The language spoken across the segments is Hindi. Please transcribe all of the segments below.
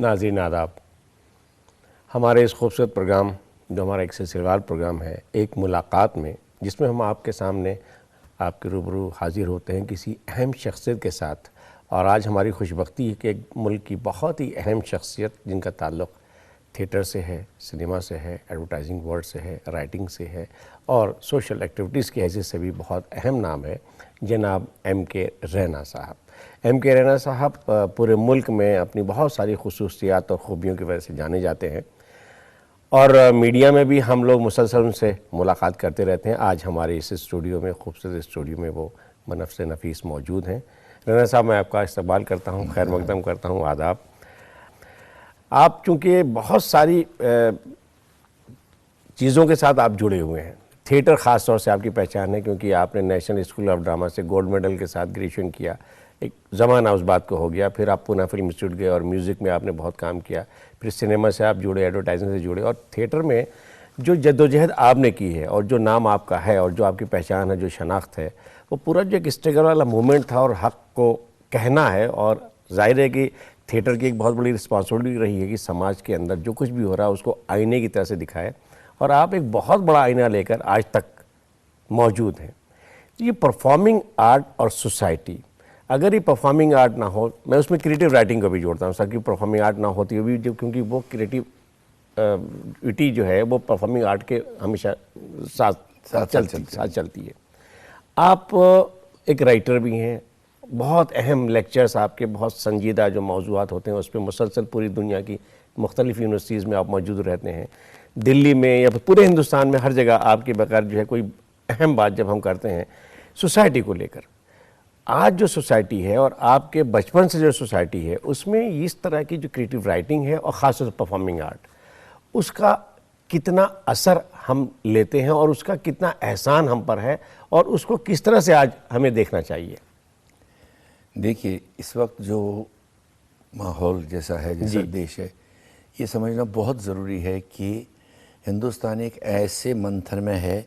नाज़रीन आदाब। हमारे इस खूबसूरत प्रोग्राम जो हमारा एक सिलसिलेवार प्रोग्राम है, एक मुलाकात में, जिसमें हम आपके सामने आपके रूबरू हाजिर होते हैं किसी अहम शख्सियत के साथ। और आज हमारी खुशबख्ती है कि एक मुल्क की बहुत ही अहम शख्सियत जिनका ताल्लुक़ थिएटर से है, सिनेमा से है, एडवर्टाइजिंग वर्ल्ड से है, राइटिंग से है और सोशल एक्टिविटीज़ की हैसियत से भी बहुत अहम नाम है, जनाब M.K. रैना साहब। M.K. रैना साहब पूरे मुल्क में अपनी बहुत सारी खुसूसियात और ख़ूबियों की वजह से जाने जाते हैं और मीडिया में भी हम लोग मुसलसल उनसे मुलाकात करते रहते हैं। आज हमारे इस स्टूडियो में, खूबसूरत स्टूडियो में वो बनफ़्स नफ़ीस मौजूद हैं। रैना साहब, मैं आपका इस्तकबाल करता हूँ, खैर मक़दम करता हूँ, आदाब। आप चूँकि बहुत सारी चीज़ों के साथ आप जुड़े हुए हैं, थिएटर ख़ास तौर से आपकी पहचान है क्योंकि आपने नेशनल स्कूल ऑफ ड्रामा से गोल्ड मेडल के साथ ग्रेजुएशन किया। एक ज़माना उस बात को हो गया, फिर आप पूना फिल्म इंस्टीट्यूट गए और म्यूज़िक में आपने बहुत काम किया, फिर सिनेमा से आप जुड़े, एडवर्टाइजिंग से जुड़े और थिएटर में जो जद्दोजहद आपने की है और जो नाम आपका है और जो आपकी पहचान है, जो शनाख्त है, वो पूरा जो एक स्ट्रगल वाला मूवमेंट था और हक़ को कहना है। और जाहिर है कि थिएटर की एक बहुत बड़ी रिस्पॉन्सिबिलिटी रही है कि समाज के अंदर जो कुछ भी हो रहा है उसको आईने की तरह से दिखाए, और आप एक बहुत बड़ा आईना लेकर आज तक मौजूद हैं। ये परफॉर्मिंग आर्ट और सोसाइटी, अगर ये परफॉर्मिंग आर्ट ना हो, मैं उसमें क्रिएटिव राइटिंग को भी जोड़ता हूँ सर, कि परफॉर्मिंग आर्ट ना होती भी जो, क्योंकि वो क्रिएटिविटी जो है वो परफॉर्मिंग आर्ट के हमेशा साथ चलती है। आप एक राइटर भी हैं, बहुत अहम लेक्चर्स आपके, बहुत संजीदा जो मौज़ूआत होते हैं उस पर मुसलसल पूरी दुनिया की मुख्तलिफ़ यूनिवर्सिटीज़ में आप मौजूद रहते हैं, दिल्ली में या पूरे हिंदुस्तान में हर जगह आपके बगैर जो है कोई अहम बात जब हम करते हैं सोसाइटी को लेकर, आज जो सोसाइटी है और आपके बचपन से जो सोसाइटी है उसमें इस तरह की जो क्रिएटिव राइटिंग है और ख़ास तौर से परफॉर्मिंग आर्ट, उसका कितना असर हम लेते हैं और उसका कितना एहसान हम पर है और उसको किस तरह से आज हमें देखना चाहिए? देखिए, इस वक्त जो माहौल जैसा है, जैसा देश है, ये समझना बहुत ज़रूरी है कि हिंदुस्तान एक ऐसे मंथन में है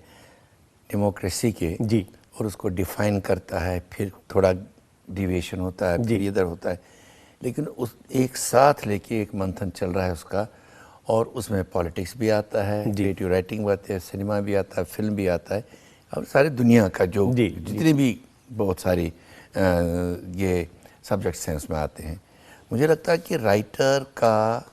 डेमोक्रेसी के जी, और उसको डिफ़ाइन करता है, फिर थोड़ा डिविएशन होता है, फिर इधर होता है, लेकिन उस एक साथ लेके एक मंथन चल रहा है उसका, और उसमें पॉलिटिक्स भी आता है, क्रिएटिव राइटिंग भी आती है, सिनेमा भी आता है, फिल्म भी आता है, और सारी दुनिया का जो जितने भी बहुत सारी ये सब्जेक्ट्स हैं उसमें आते हैं। मुझे लगता है कि राइटर का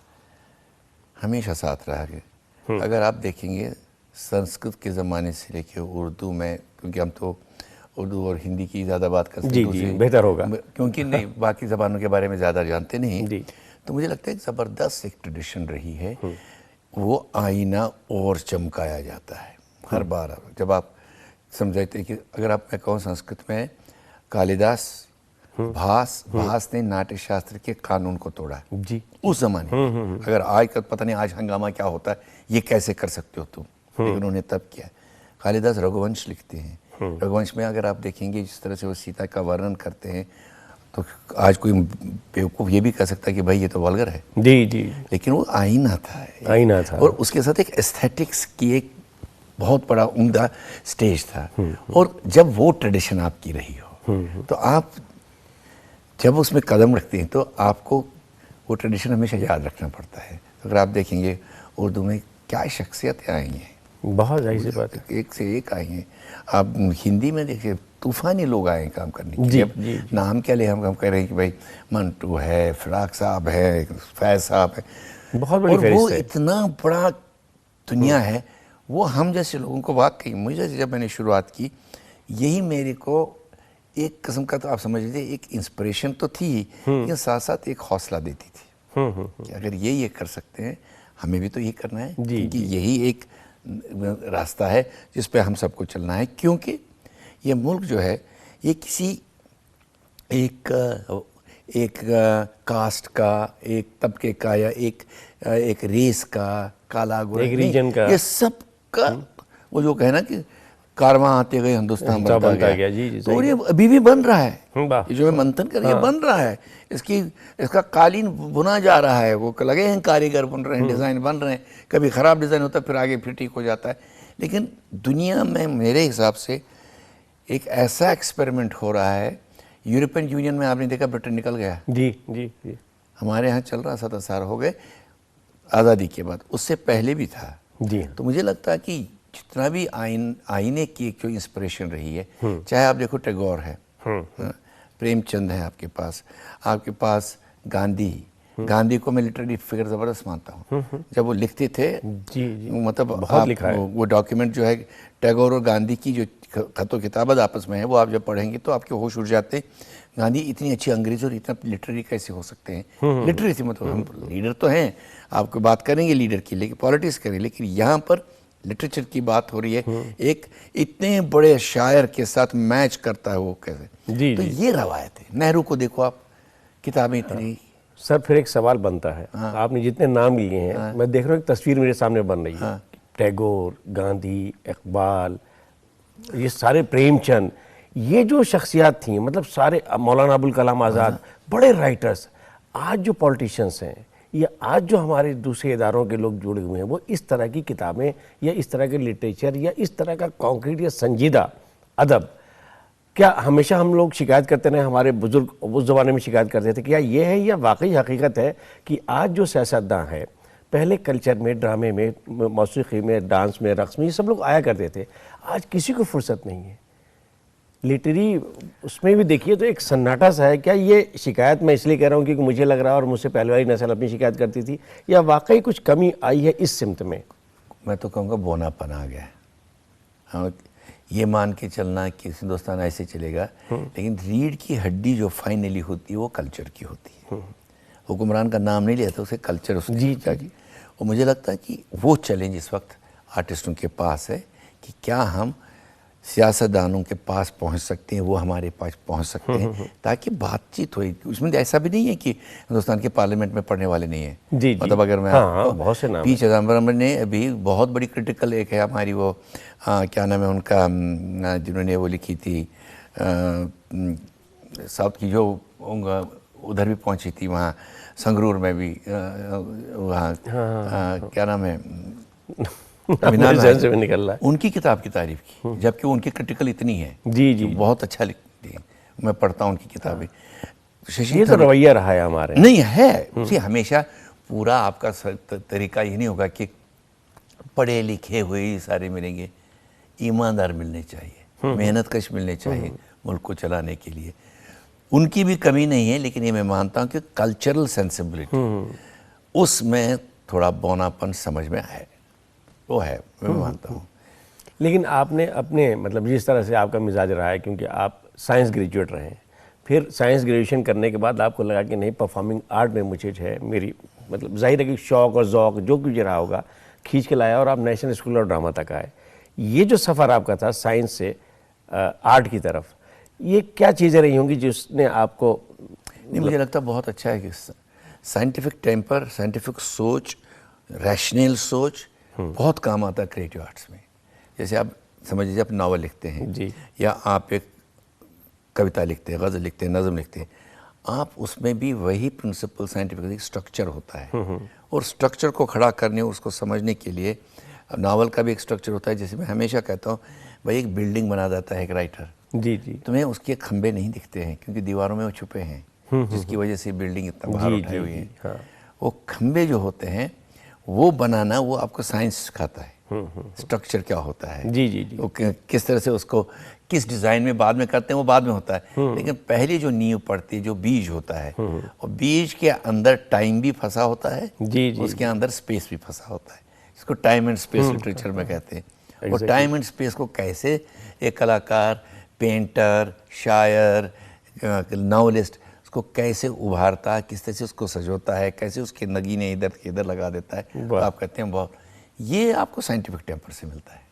हमेशा साथ रहा है। अगर आप देखेंगे संस्कृत के ज़माने से लेके उर्दू में, क्योंकि हम तो उर्दू और हिंदी की ज़्यादा बात करते हैं, जी, बेहतर होगा क्योंकि नहीं बाकी ज़बानों के बारे में ज़्यादा जानते नहीं, तो मुझे लगता है ज़बरदस्त एक ट्रेडिशन रही है। वो आईना और चमकाया जाता है हर बार। जब आप समझाते हैं कि अगर आप मैं कहूँ संस्कृत में कालिदास, भास ने नाट्य शास्त्र के कानून को तोड़ा है जी उस जमाने में। अगर आज का पता नहीं आज हंगामा क्या होता है, ये कैसे कर सकते हो तुम, लेकिन उन्होंने तब किया। कालिदास रघुवंश लिखते हैं, रघुवंश में अगर आप देखेंगे जिस तरह से वो सीता का वर्णन करते हैं, तो आज कोई बेवकूफ़ ये भी कह सकता है कि भाई ये तो वल्गर है, जी, लेकिन वो आईना था, आईना था, और उसके साथ एक एस्थेटिक्स की एक बहुत बड़ा उम्दा स्टेज था। और जब वो ट्रेडिशन आपकी रही हो, तो आप जब उसमें कदम रखते हैं तो आपको वो ट्रेडिशन हमेशा याद रखना पड़ता है। अगर आप देखेंगे उर्दू में क्या शख्सियतें आई हैं, बहुत जाहिर सी बात है, एक से एक आई हैं। आप हिंदी में देखिए तूफ़ानी लोग आए हैं काम करने के लिए। नाम क्या ले हम कह रहे हैं कि भाई मंटू है, फिराक साहब है, फैज़ साहब है, बहुत बड़ी और वो इतना बड़ा दुनिया है। वो हम जैसे लोगों को वाकई, मुझे जब मैंने शुरुआत की, यही मेरे को एक किस्म का, तो आप समझ लीजिए एक इंस्पिरेशन तो थी, लेकिन साथ साथ एक हौसला देती थी कि अगर ये कर सकते हैं, हमें भी तो ये करना है, क्योंकि यही एक रास्ता है जिस पे हम सबको चलना है। क्योंकि ये मुल्क जो है ये किसी एक कास्ट का, एक तबके का, या एक रेस का, काला गोरा, एक रीजन का, ये सब का वो जो कहना कि कारवां आते गए हिंदुस्तान बनता गया। जी, तो ये अभी भी बन रहा है, ये जो मैं मंथन कर, ये बन रहा है, इसका कालीन बुना जा रहा है। वो लगे हैं कारीगर बन रहे हैं, डिज़ाइन बन रहे हैं, कभी ख़राब डिज़ाइन होता है, फिर आगे फिर ठीक हो जाता है। लेकिन दुनिया में मेरे हिसाब से एक ऐसा एक्सपेरिमेंट हो रहा है। यूरोपियन यूनियन में आपने देखा ब्रिटेन निकल गया, जी, हमारे यहाँ चल रहा 7 साल हो गए आज़ादी के बाद, उससे पहले भी था जी। तो मुझे लगता है कि जितना भी आईने की एक जो इंस्पिरेशन रही है, चाहे आप देखो टैगोर है, प्रेमचंद है आपके पास गांधी को मैं लिटरेरी फिगर ज़बरदस्त मानता हूँ। जब वो लिखते थे जी, मतलब बहुत लिखा है। वो डॉक्यूमेंट जो है टैगोर और गांधी की जो खतो किताबत आपस में है, वो आप जब पढ़ेंगे तो आपके होश उड़ जाते हैं। गांधी इतनी अच्छी अंग्रेजी और इतना लिटरेरी कैसे हो सकते हैं। लिटरेसी मतलब हम लीडर तो हैं, आपको बात करेंगे लीडर की, लेकिन पॉलिटिक्स करेंगे, लेकिन यहाँ पर लिटरेचर की बात हो रही है। एक इतने बड़े शायर के साथ मैच करता है वो कैसे। जी, तो ये रवायत है। नेहरू को देखो आप, किताबें इतनी। सर फिर एक सवाल बनता है, आपने जितने नाम लिए हैं, मैं देख रहा हूँ एक तस्वीर मेरे सामने बन रही है। टैगोर, गांधी, इकबाल, ये सारे, प्रेमचंद, ये जो शख्सियात थी, मतलब सारे, मौलाना अबुल कलाम आज़ाद, बड़े राइटर्स। आज जो पॉलिटिशियंस हैं या आज जो हमारे दूसरे इदारों के लोग जुड़े हुए हैं, वो इस तरह की किताबें या इस तरह के लिटरेचर या इस तरह का कॉन्क्रीट या संजीदा अदब, क्या हमेशा हम लोग शिकायत करते रहे, हमारे बुजुर्ग उस ज़माने में शिकायत करते थे, क्या ये है या वाकई हकीकत है कि आज जो सियासतदान है, पहले कल्चर में, ड्रामे में, मौसीकी में, डांस में, रक़्स में, ये सब लोग आया करते थे, आज किसी को फुर्सत नहीं है। लिटरेरी उसमें भी देखिए तो एक सन्नाटा सा है। क्या ये शिकायत मैं इसलिए कह रहा हूँ क्योंकि मुझे लग रहा है और मुझसे पहले वाली नस्ल अपनी शिकायत करती थी, या वाकई कुछ कमी आई है इस सिमत में? मैं तो कहूँगा बोनापन आ गया। हाँ, ये मान के चलना कि हिंदुस्तान ऐसे चलेगा, लेकिन रीढ़ की हड्डी जो फाइनली होती है वो कल्चर की होती है। हुक्मरान का नाम नहीं लिया था, उसे कल्चर उसने जी। और मुझे लगता है कि वो चैलेंज इस वक्त आर्टिस्टों के पास है कि क्या हम सियासतदानों के पास पहुंच सकते हैं, वो हमारे पास पहुंच सकते हैं, ताकि बातचीत हो। उसमें ऐसा भी नहीं है कि हिंदुस्तान के पार्लियामेंट में पढ़ने वाले नहीं है। जी, मतलब अगर मैं बहुत से नाम पी चिदम्बरम ने अभी बहुत बड़ी क्रिटिकल एक है हमारी वो क्या नाम है उनका, जिन्होंने वो लिखी थी साउथ की, जो उधर भी पहुंची थी, वहाँ संगरूर में भी, वहाँ क्या नाम है, से भी निकल रहा है। उनकी किताब की तारीफ की, जबकि उनकी क्रिटिकल इतनी है। जी, बहुत अच्छा लिखती है, मैं पढ़ता हूँ उनकी किताबें। ये तो रवैया रहा है हमारे, नहीं है जी, हमेशा पूरा आपका तरीका ये नहीं होगा कि पढ़े लिखे हुए ही सारे मिलेंगे। ईमानदार मिलने चाहिए, मेहनतकश मिलने चाहिए मुल्क को चलाने के लिए। उनकी भी कमी नहीं है, लेकिन ये मैं मानता हूँ कि कल्चरल सेंसिबिलिटी, उसमें थोड़ा बौनापन समझ में है, वो है, मैं मानता हूँ। लेकिन आपने अपने, मतलब जिस तरह से आपका मिजाज रहा है, क्योंकि आप साइंस ग्रेजुएट रहे हैं, फिर साइंस ग्रेजुएशन करने के बाद आपको लगा कि नहीं, परफॉर्मिंग आर्ट में मुझे जो है मेरी, मतलब जाहिर है कि शौक़ और ज़ौक़ जो कुछ रहा होगा खींच के लाया और आप नेशनल स्कूल और ड्रामा तक आए। ये जो सफ़र आपका था साइंस से आर्ट की तरफ, ये क्या चीज़ें रही होंगी जिसने आपको? नहीं, मुझे लगता बहुत अच्छा है कि साइंटिफिक टेम्पर, साइंटिफिक सोच, रैशनल सोच बहुत काम आता है क्रिएटिव आर्ट्स में। जैसे आप समझ लीजिए, आप नावल लिखते हैं जी, या आप एक कविता लिखते हैं, गज़ल लिखते हैं, नज़म लिखते हैं, आप उसमें भी वही प्रिंसिपल साइंटिफिक स्ट्रक्चर होता है। और स्ट्रक्चर को खड़ा करने, उसको समझने के लिए नावल का भी एक स्ट्रक्चर होता है। जैसे मैं हमेशा कहता हूँ, भाई एक बिल्डिंग बना देता है एक राइटर, जी, तुम्हें उसके खंबे नहीं दिखते हैं क्योंकि दीवारों में वो छुपे हैं, जिसकी वजह से बिल्डिंग इतना बाहर उठाई हुई है। हाँ। वो खंबे जो होते हैं वो बनाना, वो आपको साइंस सिखाता है। स्ट्रक्चर क्या होता है, जी, वो किस तरह से उसको किस डिज़ाइन में बाद में करते हैं, वो बाद में होता है। लेकिन पहले जो नींव पड़ती है, जो बीज होता है, और बीज के अंदर टाइम भी फंसा होता है, जी, उसके अंदर स्पेस भी फंसा होता है। इसको टाइम एंड स्पेस लिटरेचर में कहते हैं। और टाइम एंड स्पेस को कैसे एक कलाकार, पेंटर, शायर, नॉवलिस्ट उसको कैसे उभारता है, किस तरह से उसको सजोता है, कैसे उसके नगीने इधर के इधर लगा देता है, तो आप कहते हैं बहुत, ये आपको साइंटिफिक टेम्पर से मिलता है।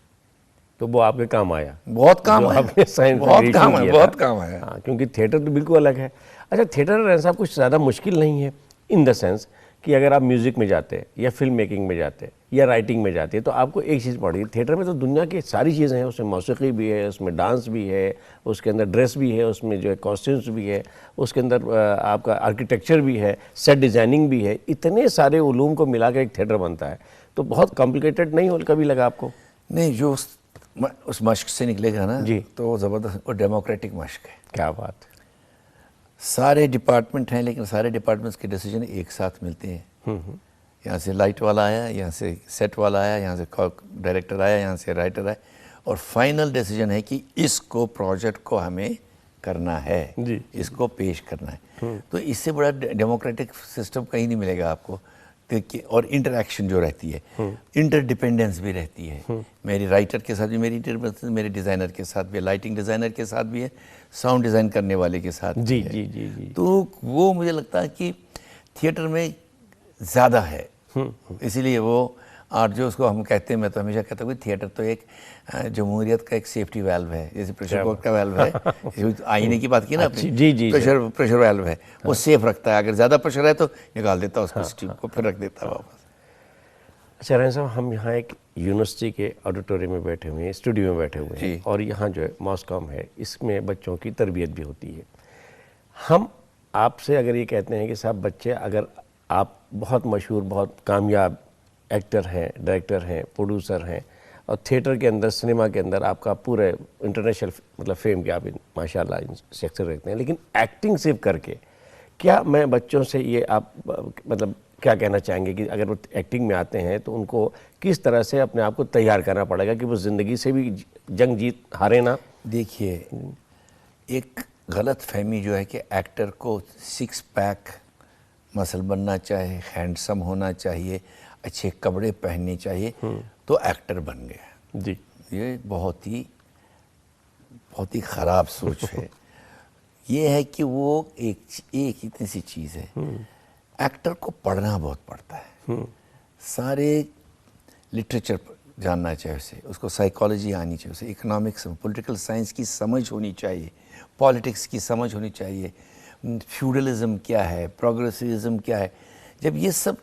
तो वो आपके काम आया, बहुत काम आया, बहुत काम आया। हाँ, क्योंकि थिएटर तो बिल्कुल अलग है। अच्छा, थिएटर ऐसा कुछ ज़्यादा मुश्किल नहीं है इन द सेंस कि अगर आप म्यूज़िक में जाते हैं या फिल्म मेकिंग में जाते हैं या राइटिंग में जाते हैं तो आपको एक चीज़ पड़ेगी। थिएटर में तो दुनिया की सारी चीज़ें हैं, उसमें मौसीकी भी है, उसमें डांस भी है, उसके अंदर ड्रेस भी है, उसमें जो है कॉस्ट्यूम्स भी है, उसके अंदर आपका आर्किटेक्चर भी है, सेट डिज़ाइनिंग भी है। इतने सारे उलूम को मिला के एक थिएटर बनता है, तो बहुत कॉम्प्लिकेटेड नहीं हो कभी लगा आपको? नहीं, जो उस मश्क से निकलेगा ना जी, तो ज़बरदस्त और डेमोक्रेटिक मश्क है। क्या बात। सारे डिपार्टमेंट हैं, लेकिन सारे डिपार्टमेंट्स के डिसीजन एक साथ मिलते हैं। यहाँ से लाइट वाला आया, यहाँ से सेट वाला आया, यहाँ से डायरेक्टर आया, यहाँ से राइटर आया, और फाइनल डिसीजन है कि इसको प्रोजेक्ट को हमें करना है जी, इसको पेश करना है। तो इससे बड़ा डेमोक्रेटिक सिस्टम कहीं नहीं मिलेगा आपको। और इंटरैक्शन जो रहती है, इंटरडिपेंडेंस भी रहती है। मेरी राइटर के साथ भी मेरी इंटरडिपेंडेंस, मेरे डिज़ाइनर के साथ भी, लाइटिंग डिज़ाइनर के साथ भी है, साउंड डिज़ाइन करने वाले के साथ जी भी है। जी जी जी। तो वो मुझे लगता है कि थिएटर में ज़्यादा है, इसीलिए वो। और जो उसको हम कहते हैं, मैं तो हमेशा कहता हूँ कि थिएटर तो एक जमहूरियत का एक सेफ्टी वाल्व है, जैसे प्रेशर कुकर का वाल्व है। आईने की बात की ना आपने, जी जी, प्रेशर वाल्व है, वो सेफ रखता है। अगर ज़्यादा प्रेशर है तो निकाल देता है उसको, स्टीम को फिर रख देता है वापस। अच्छा रैन साहब, हम यहाँ एक यूनिवर्सिटी के ऑडिटोरियम में बैठे हुए हैं, स्टूडियो में बैठे हुए हैं, और यहाँ जो है मॉस्कॉम है, इसमें बच्चों की तरबियत भी होती है। हम आपसे अगर ये कहते हैं कि साहब बच्चे, अगर आप बहुत मशहूर, बहुत कामयाब एक्टर हैं, डायरेक्टर हैं, प्रोड्यूसर हैं, और थिएटर के अंदर, सिनेमा के अंदर आपका पूरे इंटरनेशनल मतलब फेम के आप माशाल्लाह सेक्टर रखते हैं, लेकिन एक्टिंग सिर्फ करके, क्या मैं बच्चों से ये आप मतलब क्या कहना चाहेंगे कि अगर वो एक्टिंग में आते हैं तो उनको किस तरह से अपने आप को तैयार करना पड़ेगा कि वो ज़िंदगी से भी जंग जीत हारे ना? देखिए, एक गलत फहमी जो है कि एक्टर को सिक्स पैक मसल बनना चाहिए, हैंडसम होना चाहिए, अच्छे कपड़े पहनने चाहिए तो एक्टर बन गया जी। ये बहुत ही ख़राब सोच है। ये है कि वो एक इतनी सी चीज़ है, एक्टर को पढ़ना बहुत पड़ता है, सारे लिटरेचर जानना चाहिए उसे, उसको साइकोलॉजी आनी चाहिए, उसे इकोनॉमिक्स, पॉलिटिकल साइंस की समझ होनी चाहिए, पॉलिटिक्स की समझ होनी चाहिए, फ्यूडलिज्म क्या है, प्रोग्रेसिविज्म क्या है। जब ये सब,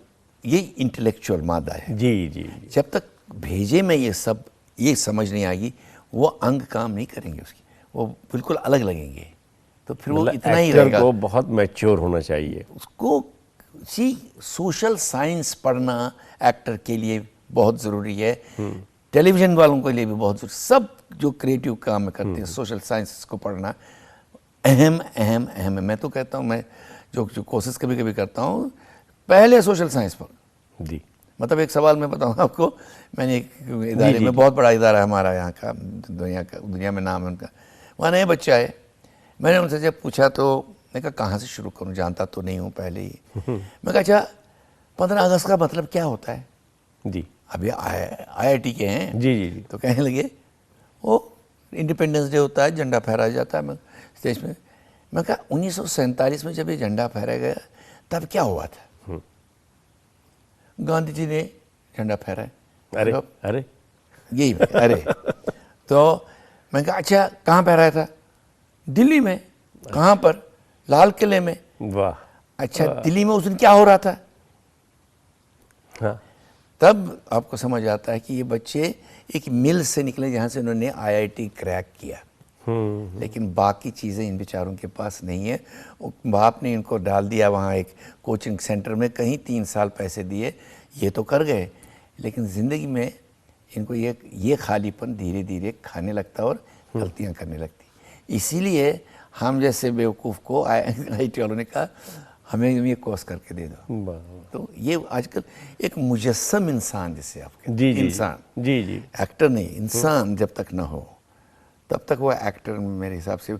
ये इंटेलेक्चुअल मादा है जी जी। जब तक भेजे में ये सब ये समझ नहीं आएगी, वो अंग काम नहीं करेंगे उसकी, वो बिल्कुल अलग लगेंगे। तो फिर वो इतना ही रहेगा। को बहुत मैच्योर होना चाहिए उसको सोशल साइंस पढ़ना एक्टर के लिए बहुत ज़रूरी है, टेलीविज़न वालों के लिए भी बहुत ज़रूरी। सब जो क्रिएटिव काम करते हैं, सोशल साइंस को पढ़ना अहम है। मैं तो कहता हूँ, मैं जो कोशिश कभी कभी करता हूँ, पहले सोशल साइंस पर जी। मतलब एक सवाल मैं बताऊँगा आपको। मैंने एक इदारे में, बहुत बड़ा इदारा है हमारा यहाँ का, दुनिया में नाम है उनका, वहाँ नए बच्चे आए। मैंने उनसे जब पूछा तो मैं कहा कहाँ से शुरू करूँ, जानता तो नहीं हूँ पहले ही। मैं कहा अच्छा 15 अगस्त का मतलब क्या होता है? जी। अभी IIT के हैं। जी जी जी। तो कहने लगे वो इंडिपेंडेंस डे होता है, झंडा फहराया जाता है स्टेज में। मैं कहा 1947 में जब ये झंडा फहराया गया तब क्या हुआ था? गांधी जी ने झंडा फहराया। अरे यही अरे तो मैं कहा अच्छा कहाँ फहराया था? दिल्ली में। कहाँ पर? लाल किले में। वाह। अच्छा दिल्ली में उस दिन क्या हो रहा था? हाँ। तब आपको समझ आता है कि ये बच्चे एक मिल से निकले जहाँ से उन्होंने IIT क्रैक किया, लेकिन बाकी चीज़ें इन बेचारों के पास नहीं है। बाप ने इनको डाल दिया वहाँ एक कोचिंग सेंटर में, कहीं 3 साल पैसे दिए, ये तो कर गए, लेकिन ज़िंदगी में इनको ये खालीपन धीरे धीरे खाने लगता और गलतियाँ करने लगती। इसीलिए हम जैसे बेवकूफ़ को IIT वालों ने कहा हमें ये कोर्स करके दे दो। तो ये आजकल एक मुजस्सम इंसान, जिसे आप कहते हैं, इंसान, जी जी, एक्टर नहीं, इंसान जब तक ना हो तब तक वो एक्टर मेरे हिसाब से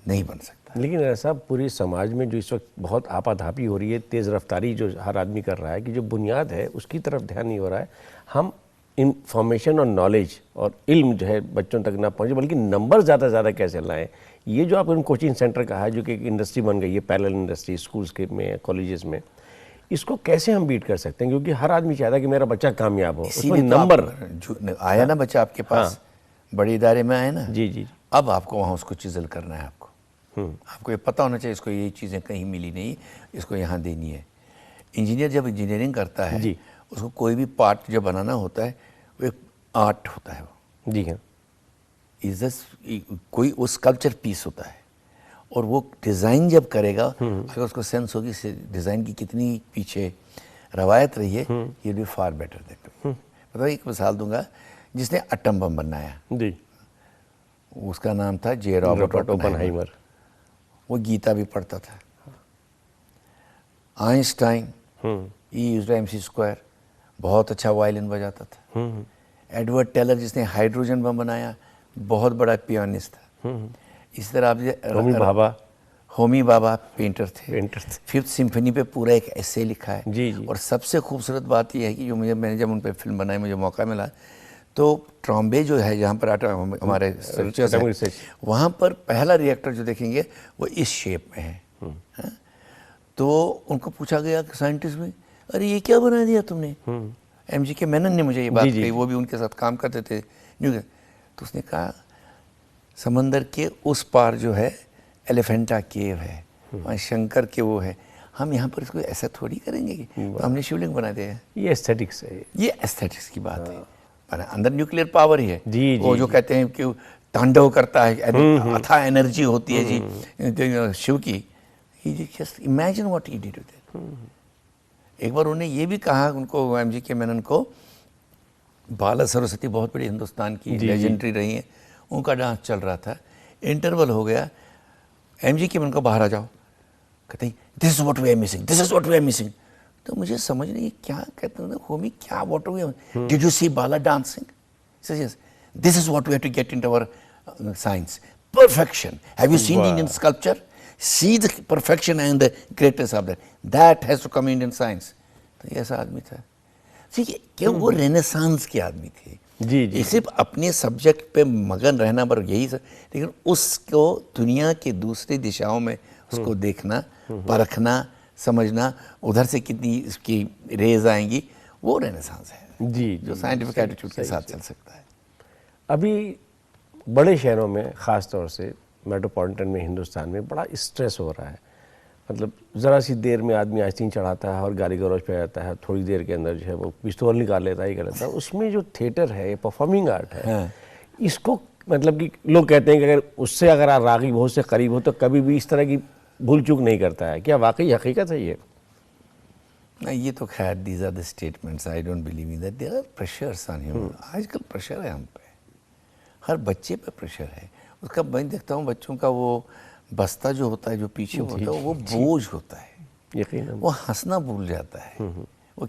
नहीं बन सकता। लेकिन ऐसा पूरी समाज में जो इस वक्त बहुत आपाधापी हो रही है, तेज़ रफ्तारी जो हर आदमी कर रहा है, कि जो बुनियाद है उसकी तरफ ध्यान नहीं हो रहा है। हम इंफॉर्मेशन और नॉलेज और इल्म जो है बच्चों तक ना पहुँचे, बल्कि नंबर ज़्यादा कैसे लाएँ। ये जो आपने कोचिंग सेंटर कहा है, जो कि एक इंडस्ट्री बन गई है, पैरेलल इंडस्ट्री स्कूल्स के में, कॉलेजेस में, इसको कैसे हम बीट कर सकते हैं? क्योंकि हर आदमी चाहता है कि मेरा बच्चा कामयाब हो, उसमें नंबर आया ना बच्चा आपके पास, बड़े इदारे में आए ना, जी जी, अब आपको वहाँ उसको चिजल करना है। आपको ये पता होना चाहिए इसको ये चीज़ें कहीं मिली नहीं, इसको यहाँ देनी है। इंजीनियर जब इंजीनियरिंग करता है जी, उसको कोई भी पार्ट जब बनाना होता है वो एक आर्ट होता है, वो जी हाँ, कोई वो स्कल्पचर पीस होता है। और वो डिज़ाइन जब करेगा, अगर उसको सेंस होगी डिज़ाइन की कितनी पीछे रवायत रही है, ये भी फार बेटर देते। मतलब एक मिसाल दूंगा, जिसने एटम बम बनाया जी, उसका नाम था जे रॉबर्ट ओपेनहाइमर। वो गीता भी पढ़ता था। आइंस्टाइन, ई यूज्ड MC स्क्वायर, बहुत अच्छा वायलिन बजाता था। एडवर्ड टेलर जिसने हाइड्रोजन बम बनाया, बहुत बड़ा पियानिस्ट था। इस तरह आप होमी भाभा पेंटर थे। फिफ्थ सिम्फनी पे पूरा एक एसे लिखा है। जी। और सबसे खूबसूरत बात यह है कि जो मैंने जब उन पे फिल्म बनाई, मुझे मौका मिला, तो ट्रॉम्बे जो है जहाँ पर हमारे रिसर्चर्स हैं, वहाँ पर पहला रिएक्टर जो देखेंगे वो इस शेप में है। तो उनको पूछा गया कि साइंटिस्ट में, अरे ये क्या बना दिया तुमने? MGK मेनन ने मुझे ये बात कही, वो भी उनके साथ काम करते थे। तो उसने कहा समंदर के उस पार जो है एलिफेंटा केव है, वहाँ शंकर के वो है, हम यहाँ पर इसको ऐसा थोड़ी करेंगे कि तो हमने शिवलिंग बना दिया है। ये एस्थेटिक्स है, ये एस्थेटिक्स की बात है। पर अंदर न्यूक्लियर पावर ही है। वो जो जी। कहते हैं कि तांडव करता है, अथाह एनर्जी होती है जी शिव की। Just imagine what he did with it. एक बार उन्होंने ये भी कहा उनको, MGK मेनन को, बाला सरस्वती बहुत बड़ी हिंदुस्तान की लेजेंडरी रही है, उनका डांस चल रहा था, इंटरवल हो गया, MGK मेनन को बाहर आ जाओ, कहते हैं this is what we are missing, this is what we are missing. तो मुझे समझ नहीं क्या कहते हैं, होमी क्या what we are, did you see Bala dancing? Yes, this is what we have to get into our science, perfection. Have you seen Indian sculpture? See the perfection and the greatness of that. That has to come in Indian science. तो ये ऐसा आदमी था। ठीक है, क्या वो रेनेसांस के आदमी थे। जी। सिर्फ अपने सब्जेक्ट पे मगन रहना पर यही सब, लेकिन उसको दुनिया के दूसरी दिशाओं में उसको देखना, परखना, समझना, उधर से कितनी इसकी रेज आएंगी, वो रेनेसांस है जी, जो साइंटिफिक एटीट्यूड के साथ चल सकता है। अभी बड़े शहरों में, ख़ास तौर से मेट्रोपॉलिटन में, हिंदुस्तान में बड़ा स्ट्रेस हो रहा है। मतलब ज़रा सी देर में आदमी आइसक्रीम चढ़ाता है और गाली गलौज पे जाता है, थोड़ी देर के अंदर जो है वो पिस्तौल निकाल लेता है, ये कर लेता है। उसमें जो थिएटर है, ये परफॉर्मिंग आर्ट है, इसको मतलब कि लोग कहते हैं कि अगर उससे अगर आप राग़िब हो, उससे करीब हो, तो कभी भी इस तरह की भूल चूक नहीं करता है। क्या वाकई हकीकत है ये? नहीं, ये तो खैर these are the statements, I don't believe in that. There are pressures on human. आजकल प्रेशर है हम पे, हर बच्चे पे प्रेशर है। उसका मैं देखता हूँ बच्चों का वो बस्ता जो होता है, जो पीछे होता है, वो बोझ होता है, यकीनन। वो हंसना भूल जाता है। वो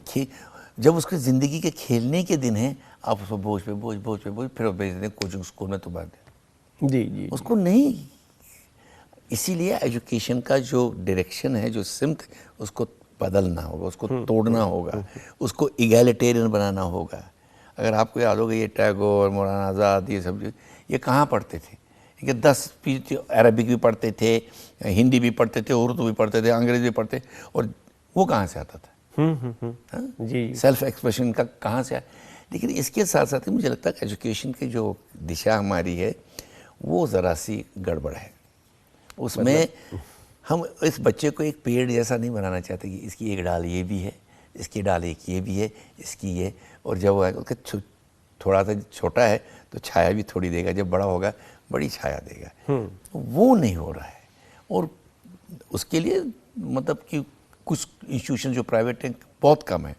जब उसके ज़िंदगी के खेलने के दिन हैं, आप उसको बोझ पे बोझ, बोझ पे बोझ, फिर भेज दें कोचिंग स्कूल में, तो बात है जी। उसको नहीं। इसीलिए एजुकेशन का जो डायरेक्शन है, जो सिमत, उसको बदलना होगा, उसको तोड़ना होगा, उसको इगैलिटेरियन बनाना होगा। अगर आपको याद होगा, ये टैगोर, मौलाना आज़ाद, ये सब ये कहाँ पढ़ते थे? कि 10 अरबिक भी पढ़ते थे, हिंदी भी पढ़ते थे, उर्दू भी पढ़ते थे, अंग्रेजी भी पढ़ते, और वो कहाँ से आता था? जी। सेल्फ एक्सप्रेशन का कहाँ से आया? लेकिन इसके साथ साथ मुझे लगता है कि एजुकेशन की जो दिशा हमारी है, वो ज़रा सी गड़बड़ है। उसमें हम इस बच्चे को एक पेड़ जैसा नहीं बनाना चाहते कि इसकी एक डाल ये भी है, इसकी डाल एक ये भी है, इसकी ये, और जब उसका थोड़ा सा छोटा है तो छाया भी थोड़ी देगा, जब बड़ा होगा बड़ी छाया देगा। वो नहीं हो रहा है। और उसके लिए मतलब कि कुछ इंस्टीट्यूशन जो प्राइवेट हैं बहुत कम है,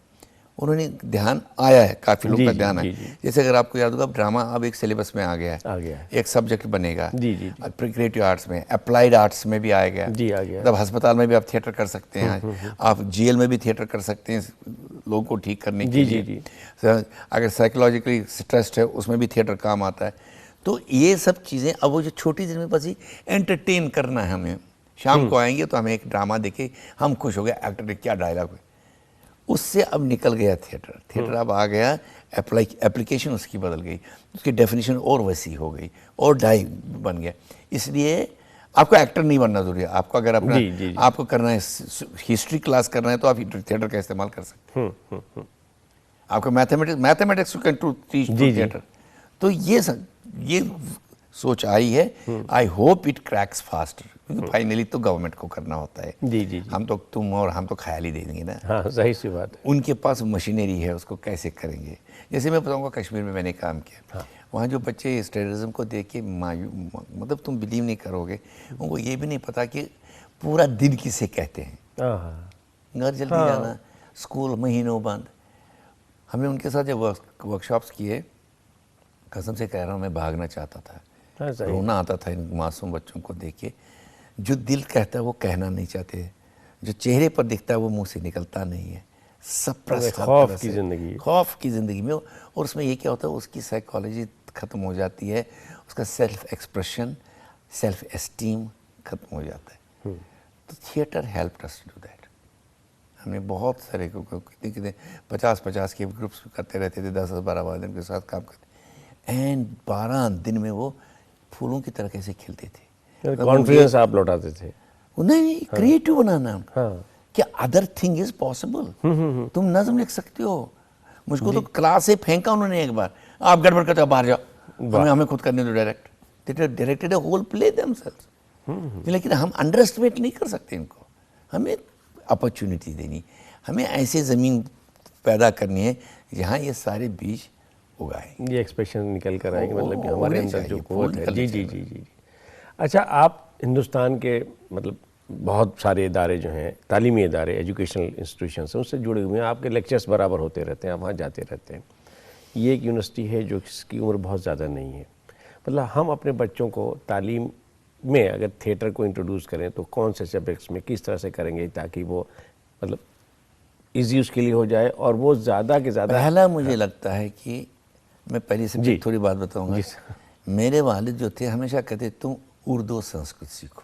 उन्होंने ध्यान आया है, काफ़ी लोग का ध्यान है। जैसे अगर आपको याद होगा, ड्रामा अब एक सिलेबस में आ गया है, एक सब्जेक्ट बनेगा। क्रिएटिव आर्ट्स में, अप्लाइड आर्ट्स में भी आ गया। मतलब अस्पताल में भी आप थिएटर कर सकते हैं, आप जेल में भी थिएटर कर सकते हैं लोगों को ठीक करने के लिए। अगर साइकोलॉजिकली स्ट्रेस्ड है, उसमें भी थिएटर काम आता है। तो ये सब चीज़ें अब वो जो छोटी देर में बस ही एंटरटेन करना है हमें, शाम को आएंगे तो हमें एक ड्रामा देखे, हम खुश हो गए, एक्टर ने क्या डायलॉग है, उससे अब निकल गया थिएटर अब आ गया, एप्लीकेशन उसकी बदल गई, उसकी डेफिनेशन और वैसी हो गई, और ढाई बन गया। इसलिए आपको एक्टर नहीं बनना जरूरी है। आपको अगर अपना आपको करना है, हिस्ट्री क्लास करना है, तो आप थिएटर का इस्तेमाल कर सकते हैं। आपको mathematics you can teach through theatre. तो ये सोच आई है। I hope it cracks faster, क्योंकि फाइनली तो गवर्नमेंट को करना होता है। हम तो, तुम और हम तो ख्याल ही दे देंगे ना। हाँ, सही सी बात है। उनके पास मशीनरी है, उसको कैसे करेंगे। जैसे मैं बताऊंगा, कश्मीर में मैंने काम किया, वहाँ जो बच्चे इस टेररिज्म को देख के मतलब तुम बिलीव नहीं करोगे, उनको ये भी नहीं पता कि पूरा दिन किसे कहते हैं। घर जल्दी जाना, स्कूल महीनों बंद। हमने उनके साथ जब वर्कशॉप्स किए, कसम से कह रहा हूँ, मैं भागना चाहता था, रोना आता था इन मासूम बच्चों को देख के। जो दिल कहता है वो कहना नहीं चाहते, जो चेहरे पर दिखता है वो मुंह से निकलता नहीं है, सप्रेस खौफ की ज़िंदगी, खौफ की ज़िंदगी में। और उसमें ये क्या होता है, उसकी साइकोलॉजी ख़त्म हो जाती है, उसका सेल्फ एक्सप्रेशन, सेल्फ एस्टीम ख़त्म हो जाता है। तो theatre help us to do that. हमने बहुत सारे कितने कितने 50-50 के ग्रुप्स करते रहते थे, 10-12 दिन के साथ काम करते, एंड 12 दिन में वो फूलों की तरह कैसे खिलते थे। कॉन्फिडेंस आप लौटाते थे। नहीं, क्रिएटिव बनाना, हाँ, क्या अदर थिंग इज पॉसिबल। तुम नज्म लिख सकते हो। मुझको तो क्लास से फेंका उन्होंने एक बार, आप गड़बड़ करते हो बाहर जाओ, हमें खुद करने दो direct. They directed a whole play themselves. लेकिन हम अंडर एस्टिमेट नहीं कर सकते इनको, हमें अपॉर्चुनिटी देनी, हमें ऐसे ज़मीन पैदा करनी है जहाँ ये सारे बीज उगाए, ये एक्सप्रेशन निकल कर आए कि मतलब कि हमारे अंदर जो कुव्वत है। जी जी जी जी। अच्छा, आप हिंदुस्तान के मतलब बहुत सारे इदारे जो हैं, तालीमी इदारे, एजुकेशनल इंस्टीट्यूशंस हैं, उससे जुड़े हुए हैं, आपके लेक्चर्स बराबर होते रहते हैं, आप वहाँ जाते रहते हैं। ये एक यूनिवर्सिटी है जो जिसकी उम्र बहुत ज़्यादा नहीं है। मतलब हम अपने बच्चों को तालीम में अगर थिएटर को इंट्रोड्यूस करें तो कौन से सब्जेक्ट्स में किस तरह से करेंगे ताकि वो मतलब ईजी उसके लिए हो जाए और वो ज़्यादा के ज़्यादा। पहला मुझे लगता है कि मैं पहले से थोड़ी बात बताऊंगा। मेरे वालिद जो थे हमेशा कहते तुम उर्दू और संस्कृत सीखो।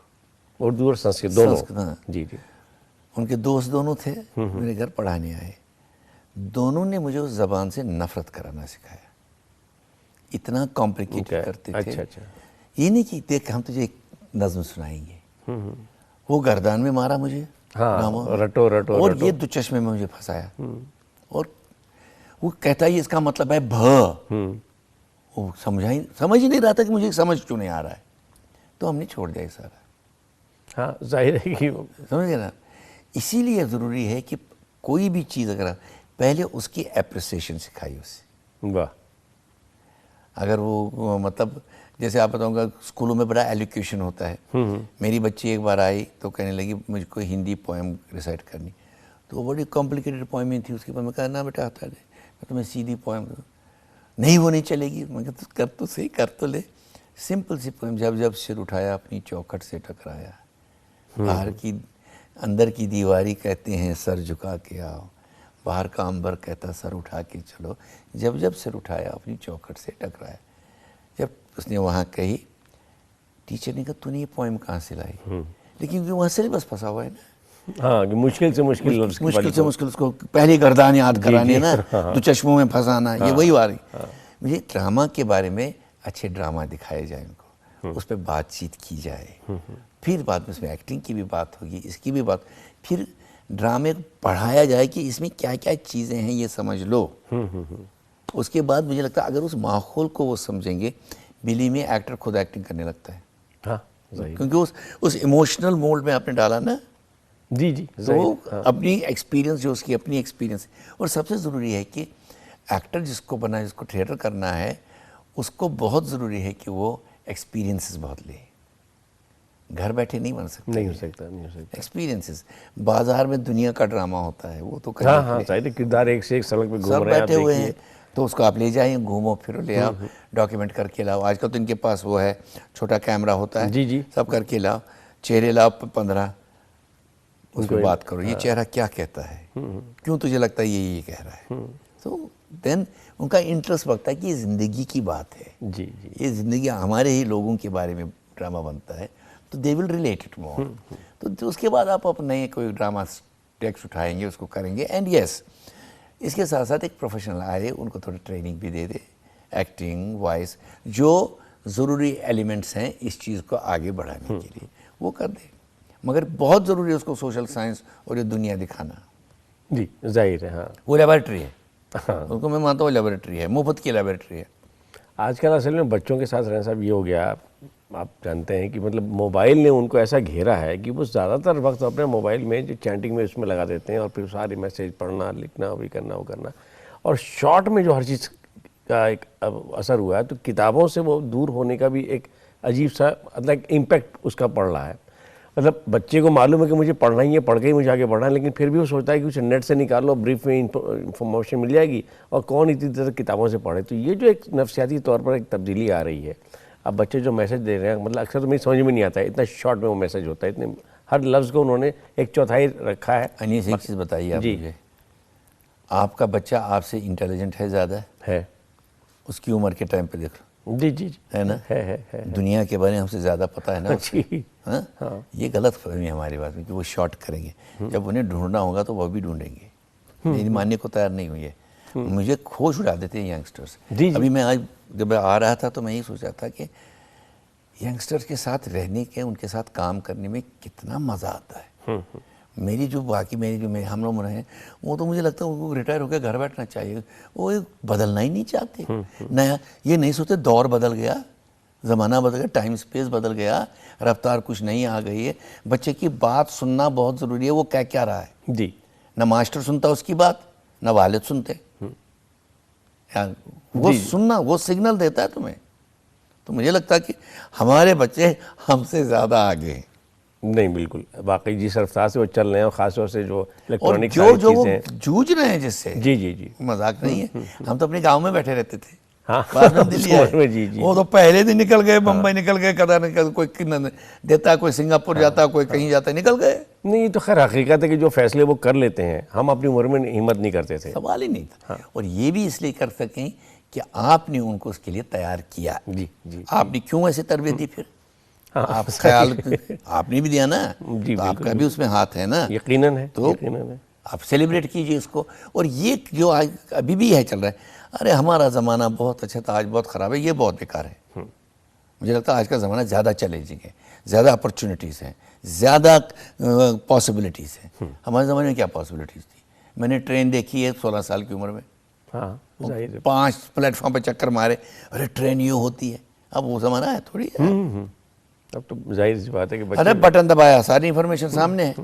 उर्दू और संस्कृत दोनों? जी जी। उनके दोस्त दोनों थे, मेरे घर पढ़ाने आए, दोनों ने मुझे उस ज़बान से नफरत कराना सिखाया। इतना कॉम्प्लिकेटेड करते थे। अच्छा। ये नहीं कि देख हम तुझे एक नज्म सुनाएंगे। वो गर्दान में मारा मुझे, हाँ, रटो रटो और रटो। ये दो चश्मे में मुझे फंसाया। और वो कहता है इसका मतलब है भ। वो समझ ही नहीं रहा था कि मुझे समझ क्यों नहीं आ रहा है, तो हमने छोड़ दिया सारा। हाँ, जाहिर है कि समझ गए ना। इसीलिए ज़रूरी है कि कोई भी चीज़ अगर पहले उसकी एप्रिसिएशन सिखाई उसे। वाह। अगर वो मतलब जैसे आप बताऊंगा, स्कूलों में बड़ा एलोकेशन होता है। मेरी बच्ची एक बार आई तो कहने लगी मुझको हिंदी पोएम रिसाइट करनी, तो वो बड़ी कॉम्प्लिकेटेड पोएम थी उसके बाद। मैं कहा ना बेटा आता है, तो मैं सीधी पोएम नहीं, वो नहीं चलेगी। मैं कहता कर तो सही, कर तो ले। सिंपल सी पोएम, जब जब सिर उठाया अपनी चौखट से टकराया, बाहर की अंदर की दीवारी कहते हैं सर झुका के आओ, बाहर का अंबर कहता सर उठा के चलो, जब जब सिर उठाया अपनी चौखट से टकराया। जब उसने वहाँ कही, टीचर ने कहा तूने ये पोएम कहाँ से लाई? लेकिन वहाँ सिलेबस फंसा हुआ है ना। हाँ, कि मुश्किल से मुश्किल उसको पहली गर्दान याद करानी है ना, तो चश्मों में फंसाना, ये वही वाली। मुझे ड्रामा के बारे में अच्छे ड्रामा दिखाए जाए उनको, उस पर बातचीत की जाए, फिर बाद में उसमें एक्टिंग की भी बात होगी, इसकी भी बात, फिर ड्रामे को पढ़ाया जाए कि इसमें क्या क्या चीज़ें हैं ये समझ लो। उसके बाद मुझे लगता है अगर उस माहौल को वो समझेंगे, बिलीव में एक्टर खुद एक्टिंग करने लगता है। हाँ, क्योंकि उस इमोशनल मोल्ड में आपने डाला ना। जी जी। तो अपनी एक्सपीरियंस, जो उसकी अपनी एक्सपीरियंस, और सबसे ज़रूरी है कि एक्टर जिसको बना, जिसको थिएटर करना है, उसको बहुत ज़रूरी है कि वो एक्सपीरियंसेस बहुत ले। घर बैठे नहीं बन सकते, नहीं हो सकता। एक्सपीरियंसेस। बाजार में दुनिया का ड्रामा होता है, वो तो हाँ, किरदार एक से एक सड़क पे घूम रहे हैं, बैठे हुए हैं, तो उसको आप ले जाइए, घूमो फिरो, ले आओ, डॉक्यूमेंट करके लाओ। आजकल तो इनके पास वो है, छोटा कैमरा होता है। जी जी। सब करके लाओ, चेहरे लाओ 15, उसको बात करो, ये चेहरा क्या कहता है, क्यों तुझे लगता है ये कह रहा है। तो देन उनका इंटरेस्ट बढ़ता है कि ये ज़िंदगी की बात है। जी जी। ये ज़िंदगी हमारे ही लोगों के बारे में ड्रामा बनता है, तो they will relate it more. तो उसके बाद आप अपने कोई ड्रामा टेक्स्ट उठाएंगे, उसको करेंगे। एंड यस, इसके साथ साथ एक प्रोफेशनल आए, उनको थोड़ी ट्रेनिंग भी दे दे, एक्टिंग, वॉइस, जो ज़रूरी एलिमेंट्स हैं इस चीज़ को आगे बढ़ाने के लिए, वो कर दे। मगर बहुत ज़रूरी है उसको सोशल साइंस और ये दुनिया दिखाना। जी, जाहिर है। हाँ, वो लेबॉरेटरी है। हाँ, उनको मैं मानता हूँ लेबॉरेटरी है, मुफ्त की लेबॉरेटरी है। आजकल असल में बच्चों के साथ रहना साहब ये हो गया, आप जानते हैं कि मतलब मोबाइल ने उनको ऐसा घेरा है कि वो ज़्यादातर वक्त अपने मोबाइल में जो चैटिंग में उसमें लगा देते हैं, और फिर सारे मैसेज पढ़ना, लिखना, वो करना, वो करना, और शॉर्ट में जो हर चीज़ का एक असर हुआ है, तो किताबों से वो दूर होने का भी एक अजीब सा मतलब इम्पैक्ट उसका पड़ रहा है। मतलब बच्चे को मालूम है कि मुझे पढ़ना ही है, पढ़ के ही मुझे आगे बढ़ना है, लेकिन फिर भी वो सोचता है कि उसे नेट से निकाल लो, ब्रीफ में इंफॉर्मेशन मिल जाएगी, और कौन इतनी देर किताबों से पढ़े। तो ये जो एक नफ्सियाती तौर पर एक तब्दीली आ रही है, अब बच्चे जो मैसेज दे रहे हैं, मतलब अक्सर तो मेरी समझ में नहीं आता है, इतना शॉर्ट में वो मैसेज होता है, इतने हर लफ्ज़ को उन्होंने 1/4 रखा है। अनीस, एक चीज़ बताइए आप मुझे, आपका बच्चा आपसे इंटेलिजेंट है, ज़्यादा है? उसकी उम्र के टाइम पे देख लो। जी जी जी, है ना? है। दुनिया के बारे में हमसे ज़्यादा पता है ना उसे। जी। हाँ, ये गलत फहमी है हमारी बात में कि वो शॉर्ट करेंगे। जब उन्हें ढूंढना होगा तो वो भी ढूंढेंगे। मेरी मानने को तैयार नहीं हुई है। मुझे खोज उड़ा देते हैं यंगस्टर्स। अभी मैं आज जब मैं आ रहा था तो मैं ये सोचा था कि यंगस्टर्स के साथ रहने के, उनके साथ काम करने में कितना मज़ा आता है। मेरी जो हम लोग हैं, वो तो मुझे लगता है उनको रिटायर होकर घर बैठना चाहिए। वो बदलना ही नहीं चाहते। नया ये नहीं सोचते दौर बदल गया, ज़माना बदल गया, टाइम स्पेस बदल गया, रफ्तार कुछ नहीं आ गई है। बच्चे की बात सुनना बहुत ज़रूरी है। वो क्या रहा है जी, ना मास्टर सुनता उसकी बात, ना वालिद सुनते। वो सुनना, वो सिग्नल देता है तुम्हें। तो मुझे लगता है कि हमारे बच्चे हमसे ज़्यादा आगे हैं। नहीं बिल्कुल, वाकई जिस रफ्तार से वो चल रहे हैं, और ख़ासतौर से जो इलेक्ट्रॉनिक जो वो जूझ रहे हैं जिससे, जी, मजाक नहीं है। हम तो अपने गांव में बैठे रहते थे। हाँ, बाद में दिल्ली आए। जी। वो तो पहले दिन निकल गए, बम्बई निकल गए, कदा कोई देता, कोई सिंगापुर जाता, कोई कहीं जाता, निकल गए। नहीं, तो खैर हकीकत है कि जो फैसले वो कर लेते हैं, हम अपनी उम्र में हिम्मत नहीं करते थे। सवाल ही नहीं था। और ये भी इसलिए कर सकें कि आपने उनको उसके लिए तैयार किया। जी। आपने क्यों ऐसे तरबियत दी फिर? आप ख्याल आपने भी दिया ना, तो आपका भी उसमें हाथ है ना। यकीनन है। तो आप सेलिब्रेट कीजिए इसको। और ये जो आज अभी भी है चल रहा है, अरे हमारा ज़माना बहुत अच्छा था, आज बहुत ख़राब है, ये बहुत बेकार है। मुझे लगता है आज का ज़माना ज़्यादा चैलेंजिंग है, ज़्यादा अपॉर्चुनिटीज़ हैं, ज़्यादा पॉसिबिलिटीज़ हैं। हमारे ज़माने में क्या पॉसिबिलिटीज़ थी? मैंने ट्रेन देखी है 16 साल की उम्र में। हाँ, 5 प्लेटफॉर्म पे चक्कर मारे, अरे ट्रेन ये होती है। अब वो ज़माना है थोड़ी है। अब तो जाहिर सी बात है कि अरे बटन दबाया, सारी इंफॉर्मेशन सामने है।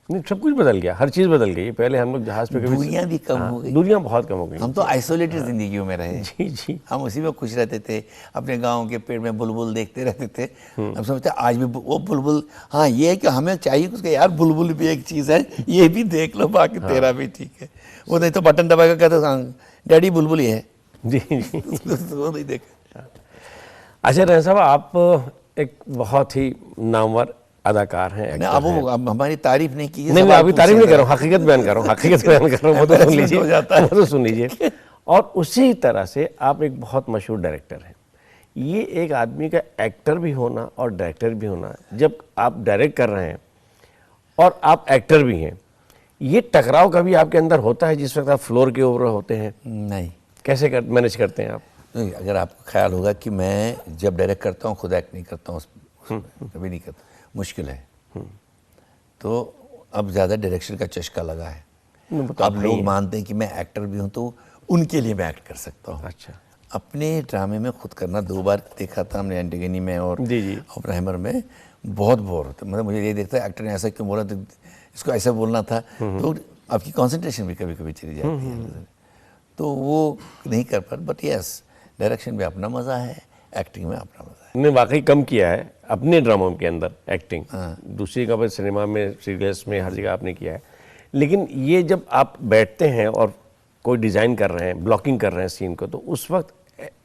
नहीं, सब कुछ बदल गया, हर चीज़ बदल गई। पहले हम लोग जहाज़ पे कभी, दूरियां भी कम हो गई, दूरियां बहुत कम हो गई। हम तो आइसोलेटेड जिंदगियों में रहे। जी। हम उसी में खुश रहते थे, अपने गांव के पेड़ में बुलबुल देखते रहते थे। हम समझते आज भी वो बुलबुल, हाँ ये है कि हमें चाहिए उसके, यार बुलबुल भी एक चीज़ है, ये भी देख लो, बाकी तेरा भी ठीक है। वो नहीं तो बटन दबा कर कहते डैडी बुलबुल ही है। जी। वो नहीं देखा। अच्छा रैन साहब, आप एक बहुत ही नामवर अदाकार हैं। अब हमारी तारीफ नहीं की। नहीं, मैं अभी तारीफ नहीं कर रहा हूँ, हकीकत बयान कर रहा हूँ, हकीकत बयान कर रहा हूँ। वो तो सुन लीजिए, वो तो सुन लीजिए। और उसी तरह से आप एक बहुत मशहूर डायरेक्टर हैं। ये एक आदमी का एक्टर भी होना और डायरेक्टर भी होना, जब आप डायरेक्ट कर रहे हैं और आप एक्टर भी हैं, ये टकराव कभी आपके अंदर होता है जिस वक्त आप फ्लोर के ऊपर होते हैं? नहीं। कैसे मैनेज करते हैं आप? नहीं, अगर आपको ख्याल होगा कि मैं जब डायरेक्ट करता हूँ खुद एक्ट नहीं करता हूँ, कभी नहीं करता, मुश्किल है। तो अब ज़्यादा डायरेक्शन का चस्का लगा है। अब लोग मानते हैं कि मैं एक्टर भी हूँ, तो उनके लिए मैं एक्ट कर सकता हूँ। अच्छा। अपने ड्रामे में खुद करना 2 बार देखा था हमने, एंटिगनी में और जी। ओपेनहाइमर में, बहुत बोर होता। मतलब मुझे ये देखता है एक्टर ने ऐसा क्यों बोला, तो इसको ऐसा बोलना था। तो आपकी कॉन्सेंट्रेशन भी कभी कभी चली जाती है, तो वो नहीं कर पा। बट यस, डायरेक्शन में अपना मज़ा है, एक्टिंग में अपना मज़ा है। ने वाकई कम किया है अपने ड्रामों के अंदर एक्टिंग। दूसरी का सिनेमा में, सीरियल्स में, हर जगह आपने किया है। लेकिन ये जब आप बैठते हैं और कोई डिज़ाइन कर रहे हैं, ब्लॉकिंग कर रहे हैं सीन को, तो उस वक्त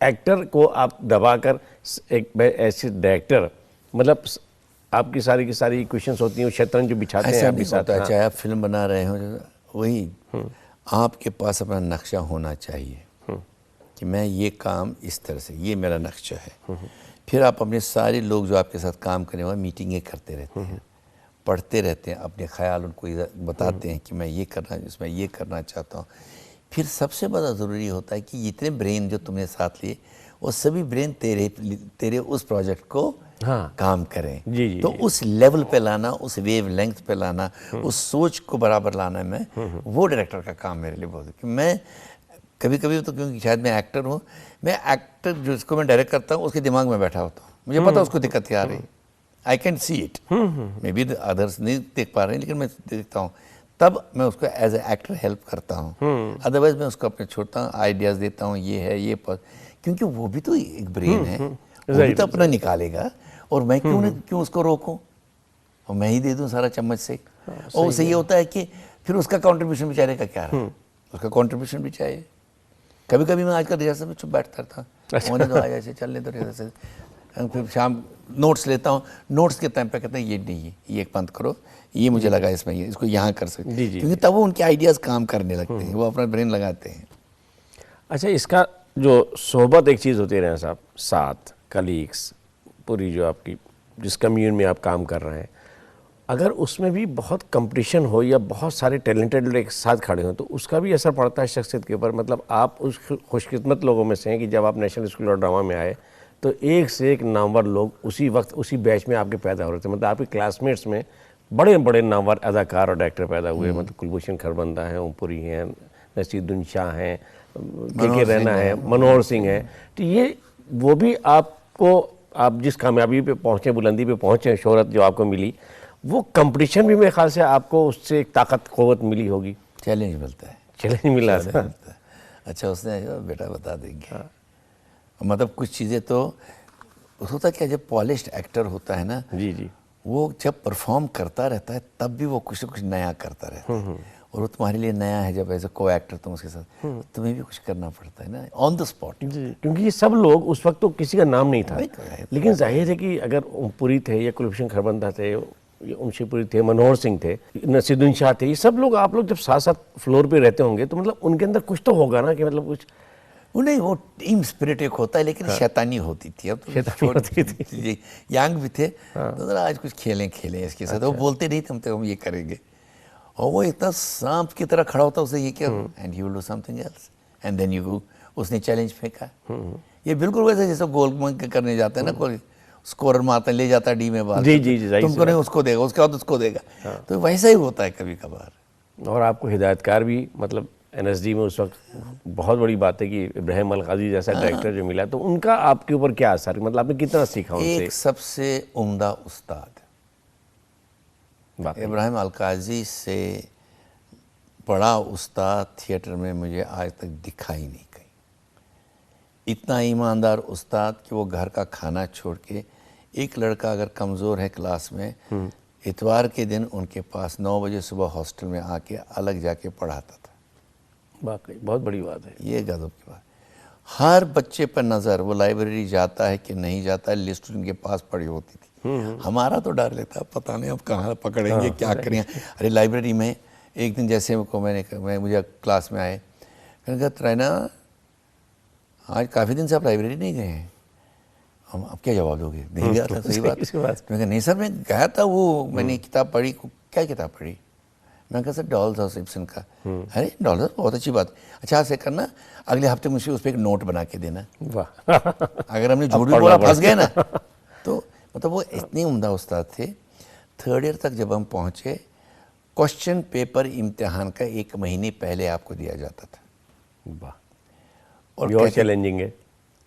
एक्टर को आप दबाकर एक ऐसे डायरेक्टर, मतलब आपकी सारी की सारी क्वेश्चंस होती हैं, शतरंज जो बिछाते हैं आप बिछाते हैं। चाहे आप फिल्म बना रहे हो, वही आपके पास अपना नक्शा होना चाहिए कि मैं ये काम इस तरह से, ये मेरा नक्शा है। फिर आप अपने सारे लोग जो आपके साथ काम करने वाले, मीटिंगें करते रहते हैं, पढ़ते रहते हैं, अपने ख्याल उनको बताते हैं कि मैं ये करना, इसमें ये करना चाहता हूँ। फिर सबसे बड़ा ज़रूरी होता है कि इतने ब्रेन जो तुमने साथ लिए, वो सभी ब्रेन तेरे उस प्रोजेक्ट को काम करें। जी। तो उस लेवल पे लाना, उस वेव लेंथ पे लाना, उस सोच को बराबर लाना में, वो डायरेक्टर का काम मेरे लिए बहुत है। कि मैं कभी कभी तो, क्योंकि शायद मैं एक्टर हूँ, मैं एक्टर जिसको मैं डायरेक्ट करता हूँ उसके दिमाग में बैठा होता हूँ, मुझे पता उसको दिक्कत क्या आ रही, I can see it. May be others नहीं देख पा रहे हैं, लेकिन मैं देखता हूँ, तब मैं उसको एज ए एक्टर हेल्प करता हूँ। अदरवाइज मैं उसको अपने छोड़ता हूँ, आइडियाज़ देता हूँ, ये है ये क्योंकि वो भी तो एक ब्रेन है, वो भी तो अपना निकालेगा, और मैं क्यों उसको रोकूं, और मैं ही दे दूं सारा चम्मच से। और उससे ये होता है कि फिर उसका कंट्रीब्यूशन बेचारे का क्या रहा, उसका कंट्रीब्यूशन भी चाहिए। कभी कभी मैं आजकल रिहर्सल में चुप बैठता था, होने दो, आज ऐसे चलने दो रिहर्सल, फिर शाम नोट्स लेता हूँ, नोट्स के टाइम पे कहते हैं ये नहीं, ये बंद करो, ये मुझे लगा इसमें ये, इसको यहाँ कर सकते, जी, जी, क्योंकि तब वो उनके आइडियाज़ काम करने लगते हैं, वो अपना ब्रेन लगाते हैं। अच्छा, इसका जो सोहबत एक चीज़ होती है ना साहब, साथ कलीग्स, पूरी जो आपकी जिस कम्यून में आप काम कर रहे हैं, अगर उसमें भी बहुत कंपटीशन हो या बहुत सारे टैलेंटेड लोग एक साथ खड़े हों तो उसका भी असर पड़ता है शख्सियत के ऊपर। मतलब आप उस खुशकिस्मत लोगों में से हैं कि जब आप नेशनल स्कूल ऑफ ड्रामा में आए तो एक से एक नामवर लोग उसी वक्त उसी बैच में आपके पैदा हो रहे थे। मतलब आपके क्लासमेट्स में बड़े बड़े नामवर अदाकार और डायरेक्टर पैदा हुए। मतलब कुलभूषण खरबंदा हैं, ओमपुरी हैं, नसीरुद्दीन शाह हैं, के रैना है, मनोहर सिंह है। तो ये वो भी आपको, आप जिस कामयाबी पे पहुँचे, बुलंदी पे पहुँचे, शोहरत जो आपको मिली, वो कंपटीशन भी मेरे ख्याल से आपको उससे एक ताकत क़ुव्वत मिली होगी। चैलेंज मिलता है, चैलेंज मिला था। अच्छा उसने बेटा बता देंगे। हाँ। मतलब कुछ चीज़ें तो होता क्या, जब पॉलिश्ड एक्टर होता है ना, जी जी, वो जब परफॉर्म करता रहता है तब भी वो कुछ न कुछ नया करता रहता है, और वो तुम्हारे लिए नया है। जब एज ए को एक्टर तुम उसके साथ, तुम्हें भी कुछ करना पड़ता है ना, ऑन द स्पॉट। क्योंकि ये सब लोग उस वक्त तो किसी का नाम नहीं था, लेकिन जाहिर है कि अगर ओमपुरी थे या कुलभूषण खरबंदा थे, उमशीपुरी थे, मनोहर सिंह थे, नसीरुद्दीन शाह थे, ये सब लोग, आप लोग जब साथ साथ फ्लोर पे रहते होंगे तो मतलब उनके अंदर कुछ तो होगा ना, कि मतलब कुछ नहीं, वो टीम स्पिरिट एक होता है, लेकिन हाँ। शैतानी होती थी। अब तो होती थी, यंग भी थे, हाँ। तो आज कुछ खेलें इसके साथ। अच्छा। वो बोलते नहीं थे हम ये करेंगे, और वो इतना सांप की तरह खड़ा होता, उसे ये क्या, and you will do something else, and then you, उसने चैलेंज फेंका। ये बिल्कुल वैसे जैसे गोल करने जाते हैं ना, कोई स्कोरर मारता ले जाता डी में बाल, जी, तुमको नहीं उसको देगा, उसके बाद उसको देगा। हाँ। तो वैसा ही होता है कभी कभार। और आपको हिदायतकार भी, मतलब एनएसडी में उस वक्त बहुत बड़ी बात है कि इब्राहिम अलकाजी जैसा डायरेक्टर जो मिला, तो उनका आपके ऊपर क्या असर, मतलब आपने कितना सीखा उनसे? एक सबसे उम्दा उस्ताद, इब्राहिम अलकाजी से बड़ा उस्ताद थिएटर में मुझे आज तक दिखा ही नहीं कहीं। इतना ईमानदार उस्ताद कि वो घर का खाना छोड़ के, एक लड़का अगर कमज़ोर है क्लास में, इतवार के दिन उनके पास 9 बजे सुबह हॉस्टल में आके अलग जाके पढ़ाता था। वाकई बहुत बड़ी बात है ये, गजब की बात। हर बच्चे पर नज़र, वो लाइब्रेरी जाता है कि नहीं जाता है, लिस्ट उनके पास पड़ी होती थी। हमारा तो डर लेता, पता नहीं अब कहाँ पकड़ेंगे, हाँ, क्या करेंगे। अरे लाइब्रेरी में एक दिन जैसे मुझे क्लास में आए, मैंने कहा रैना आज काफ़ी दिन से आप लाइब्रेरी नहीं गए हैं, हम अब क्या जवाब दोगे? नहीं गया था, सही बात। मैंने कहा नहीं सर मैं गया था, वो मैंने किताब पढ़ी। क्या किताब पढ़ी? मैंने कहा सर डॉल्स हाउस इब्सन का। अरे डॉल्स हाउस बहुत अच्छी बात। अच्छा ऐसे करना, अगले हफ्ते मुझे उस पर एक नोट बना के देना। वाह अगर हमने झूठ भी बोला फंस गए ना। तो मतलब वो इतनी उम्दा उस्ताद थे। 3rd ईयर तक जब हम पहुँचे, क्वेश्चन पेपर इम्तिहान का 1 महीने पहले आपको दिया जाता था। वाह, और चैलेंजिंग है,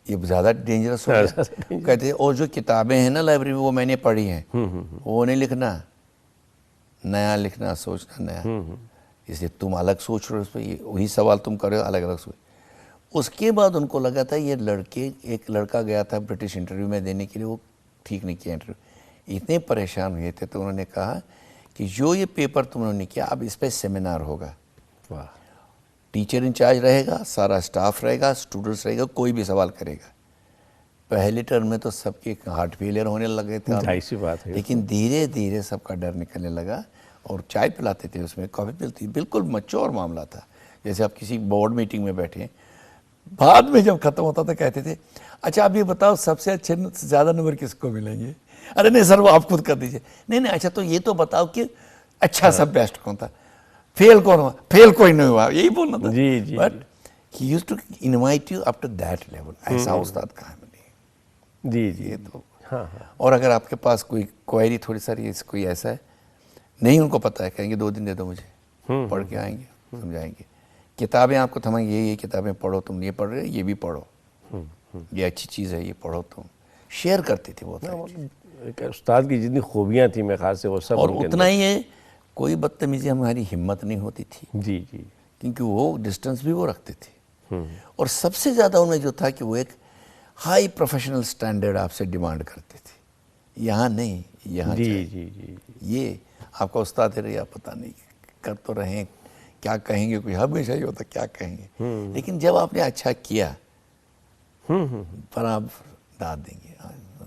ये ज़्यादा डेंजरस हो गया। कहते और जो किताबें हैं ना लाइब्रेरी में वो मैंने पढ़ी हैं, वो नहीं लिखना, नया लिखना, सोचना नया। इसलिए तुम अलग सोच रहे हो, उस पर ये वही सवाल तुम कर रहे हो, अलग अलग सोच। उसके बाद उनको लगा था ये एक लड़का गया था ब्रिटिश इंटरव्यू में देने के लिए, वो ठीक नहीं किया इंटरव्यू। इतने परेशान हुए थे तो उन्होंने कहा कि जो ये पेपर तुमने किया, अब इस पर सेमिनार होगा। वाह। टीचर इंचार्ज रहेगा, सारा स्टाफ रहेगा, स्टूडेंट्स रहेगा, कोई भी सवाल करेगा। पहले टर्म में तो सबके हार्ट फेलियर होने लगे थे, ऐसी बात है। लेकिन धीरे धीरे सबका डर निकलने लगा, और चाय पिलाते थे उसमें, कॉफ़ी पिलती, बिल्कुल मैच्योर मामला था। जैसे आप किसी बोर्ड मीटिंग में बैठे, बाद में जब ख़त्म होता था कहते थे अच्छा आप ये बताओ सबसे अच्छे ज़्यादा नंबर किसको मिलेंगे? अरे नहीं सर वो आप खुद कर दीजिए। नहीं अच्छा तो ये तो बताओ कि अच्छा सब बेस्ट कौन था, फेल कौन हुआ? फेल कोई नहीं हुआ, यही बोलना था। जी जी। But he used to invite you up to that level. ऐसा उस्ताद कहाँ मिले? जी जी। ये तो हाँ। और अगर आपके पास कोई क्वेरी थोड़ी सारी कोई ऐसा है, नहीं उनको पता है, कहेंगे 2 दिन दे दो मुझे, पढ़ के आएंगे, समझाएंगे। किताबें आपको थमाएंगे, ये किताबें पढ़ो, तुम ये पढ़ रहे ये भी पढ़ो, ये अच्छी चीज़ है, ये पढ़ो। तुम शेयर करते थे बहुत। उस्ताद की जितनी खूबियाँ थी मेरे ख्याल से वो सब, और उतना ही है, कोई बदतमीजी हमारी हिम्मत नहीं होती थी। जी जी। क्योंकि वो डिस्टेंस भी वो रखते थे, और सबसे ज़्यादा उनमें जो था कि वो एक हाई प्रोफेशनल स्टैंडर्ड आपसे डिमांड करते थे। यहाँ नहीं, यहाँ जी जी जी। ये आपका उस्ताद है, या पता नहीं कर तो रहे, क्या कहेंगे, कोई हमेशा ही होता क्या कहेंगे। लेकिन जब आपने अच्छा किया पर आप दाद देंगे,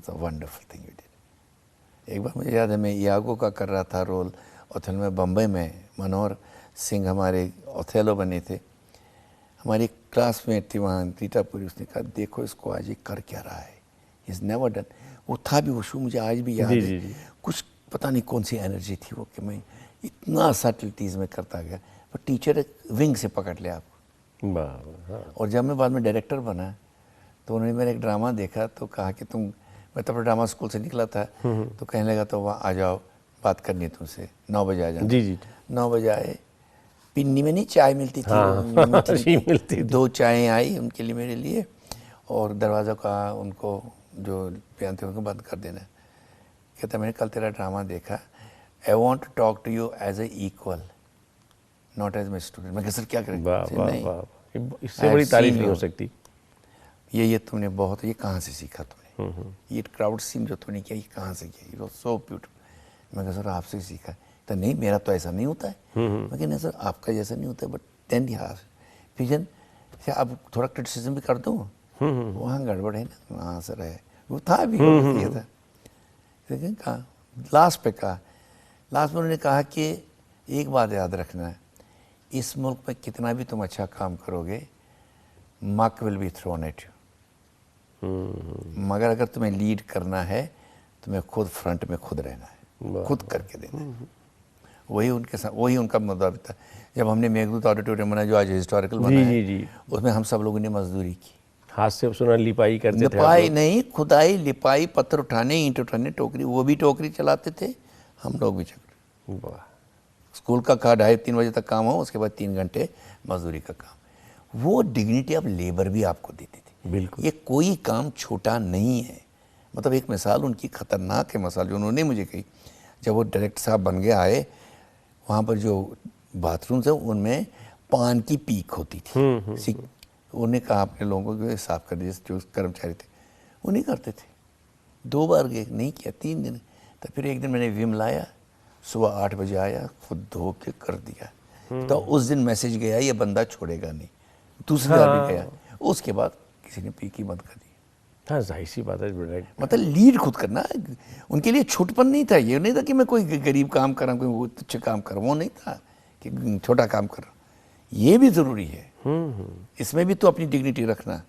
was a wonderful thing you did. एक बार मुझे याद है, मैं यागो का कर रहा था रोल ओथेलो में, बम्बई में। मनोहर सिंह हमारे ओथेलो बने थे। हमारी क्लासमेट थी वहाँ रीटापुरी, उसने कहा देखो इसको आज ये कर क्या रहा है, इज नेवर डन। वो था भी वो शो, मुझे आज भी याद है। कुछ पता नहीं कौन सी एनर्जी थी वो कि मैं इतना सटलिटीज़ में करता गया, पर टीचर विंग से पकड़ लिया आपको। हाँ। और जब मैं बाद में डायरेक्टर बना तो उन्होंने मेरा एक ड्रामा देखा तो कहा कि तुम, मैं तब ड्रामा स्कूल से निकला था, तो कहने लगा तो वहाँ आ जाओ, बात करनी है तुमसे, 9 बजे आ जाना। जी 9 बजे आए, पिन्नी में नहीं चाय मिलती थी, हाँ, मिलती थी। 2 चाय आई उनके लिए, मेरे लिए, और दरवाज़ा का उनको जो पियान थे उनको बंद कर देना। कहता मैंने कल तेरा ड्रामा देखा, I want to talk to you as a equal, not as my student. मैं सर क्या करें? नहीं, इससे बड़ी तारीफ नहीं हो सकती। ये तुमने बहुत, ये कहाँ से सीखा तुमने? ये क्राउड सीन जो तुमने किया, ये कहाँ से किया? It was so beautiful. मैं कहा सर आपसे सीखा। तो नहीं, मेरा तो ऐसा नहीं होता है। मैं कहा नहीं सर, आपका जैसा नहीं होता है, बट देन फिर अब थोड़ा क्रिटिसिज्म भी कर दूँ, वहाँ गड़बड़ है ना, वहाँ सर है, वो था भी, ये था। लेकिन कहा लास्ट में उन्होंने कहा कि एक बात याद रखना है, इस मुल्क में कितना भी तुम अच्छा काम करोगे, muck will be thrown at you, मगर अगर तुम्हें लीड करना है तुम्हें खुद फ्रंट में खुद रहना है, खुद करके देना है। वही उनके साथ, वही उनका मुद्दा था। जब हमने मेघदूत ऑडिटोरियम बनाया जो आज हिस्टोरिकल बना है, उसमें हम सब लोगों ने मजदूरी की, हाथ से सुना लिपाई करते थे। लिपाई नहीं, खुदाई, लिपाई, पत्थर उठाने, ईंट उठाने, टोकरी, वो भी टोकरी चलाते थे, हम लोग भी चक्र। स्कूल का 2:30-3 बजे तक काम हो, उसके बाद 3 घंटे मजदूरी का काम। वो डिग्निटी ऑफ लेबर भी आपको देती थी। बिल्कुल, ये कोई काम छोटा नहीं है। मतलब एक मिसाल उनकी खतरनाक है, मिसाल जो उन्होंने मुझे कही, जब वो डायरेक्टर साहब बन के आए, वहाँ पर जो बाथरूम थे उनमें पान की पीक होती थी। उन्होंने कहा अपने लोगों को साफ कर दिए, जो कर्मचारी थे वो नहीं करते थे। 2 बार गए, नहीं किया, 3 दिन। तो फिर एक दिन मैंने विम लाया, सुबह 8 बजे आया, खुद धो के कर दिया। तो उस दिन मैसेज गया ये बंदा छोड़ेगा नहीं। दूसरी बार भी गया, उसके बाद किसी ने पीकी बंद कर दी। हाँ, जाहिर सी बात है। मतलब लीड खुद करना, उनके लिए छूटपन नहीं था। ये नहीं था कि मैं कोई गरीब काम कर रहा हूँ, कोई तुच्छ काम कर रहा हूँ, वो नहीं था कि छोटा काम कर रहा हूँ। ये भी ज़रूरी है, इसमें भी तो अपनी डिग्निटी रखना।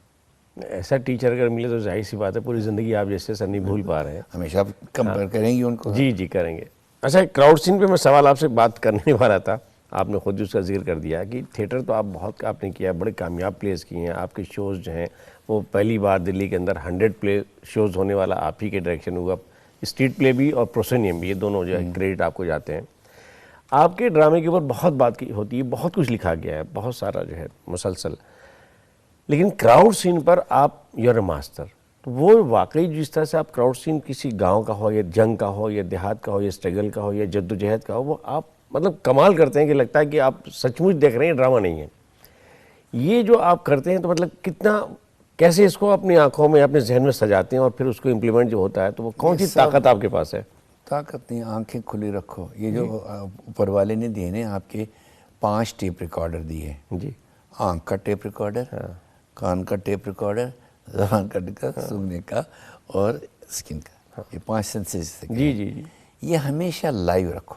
ऐसा टीचर अगर मिले तो जाहिर सी बात है पूरी ज़िंदगी आप जैसे सर नहीं भूल पा रहे हैं। हमेशा आप कंपेयर करेंगे उनको। जी करेंगे। अच्छा, क्राउड सीन पे मैं सवाल आपसे बात करने वाला था, आपने खुद उसका जिक्र कर दिया कि थिएटर तो आप बहुत आपने किया, बड़े कामयाब प्लेस किए हैं। आपके शोज़ जो हैं वो पहली बार दिल्ली के अंदर 100 प्ले शोज़ होने वाला आप ही के डायरेक्शन हुआ। स्ट्रीट प्ले भी और प्रोसेनियम भी, ये दोनों जो है क्रेडिट आपको जाते हैं। आपके ड्रामे के ऊपर बहुत बात की होती है, बहुत कुछ लिखा गया है, बहुत सारा जो है मुसलसल, लेकिन क्राउड सीन पर आप यूर मास्टर। तो वो वाकई जिस तरह से आप क्राउड सीन किसी गांव का हो या जंग का हो या देहात का हो या स्ट्रगल का हो या जद्दोजहद का हो, वो आप मतलब कमाल करते हैं कि लगता है कि आप सचमुच देख रहे हैं, ड्रामा नहीं है। ये जो आप करते हैं तो मतलब कितना, कैसे इसको अपनी आंखों में अपने जहन में सजाते हैं और फिर उसको इम्प्लीमेंट जो होता है, तो वो कौन सी ताकत आपके पास है? ताकत नहीं, आंखें खुली रखो। ये जो ऊपर वाले ने दिए ने आपके 5 टेप रिकॉर्डर दिए जी। आंख का टेप रिकॉर्डर, कान का टेप रिकॉर्डर, ज़बान का, सुनने का और स्किन का, ये 5 सेंसेस जी। ये हमेशा लाइव रखो।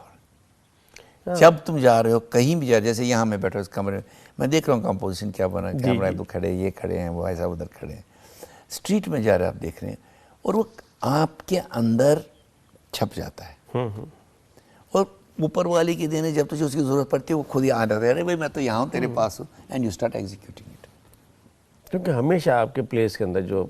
जब तुम जा रहे हो कहीं भी जा रहे हो, जैसे यहाँ मैं बैठा हूँ इस कमरे में, मैं देख रहा हूँ कंपोजिशन क्या बना, कैमरा तो खड़े, ये खड़े हैं, वो ऐसा उधर खड़े हैं। स्ट्रीट में जा रहे हैं आप देख रहे हैं, और वो आपके अंदर छप जाता है। और ऊपर वाले की देने जब तुझे उसकी ज़रूरत पड़ती है वो खुद ही आ जाता है, अरे भाई मैं तो यहाँ हूँ, तेरे पास हूँ, and you start executing it. क्योंकि हमेशा आपके प्लेस के अंदर जो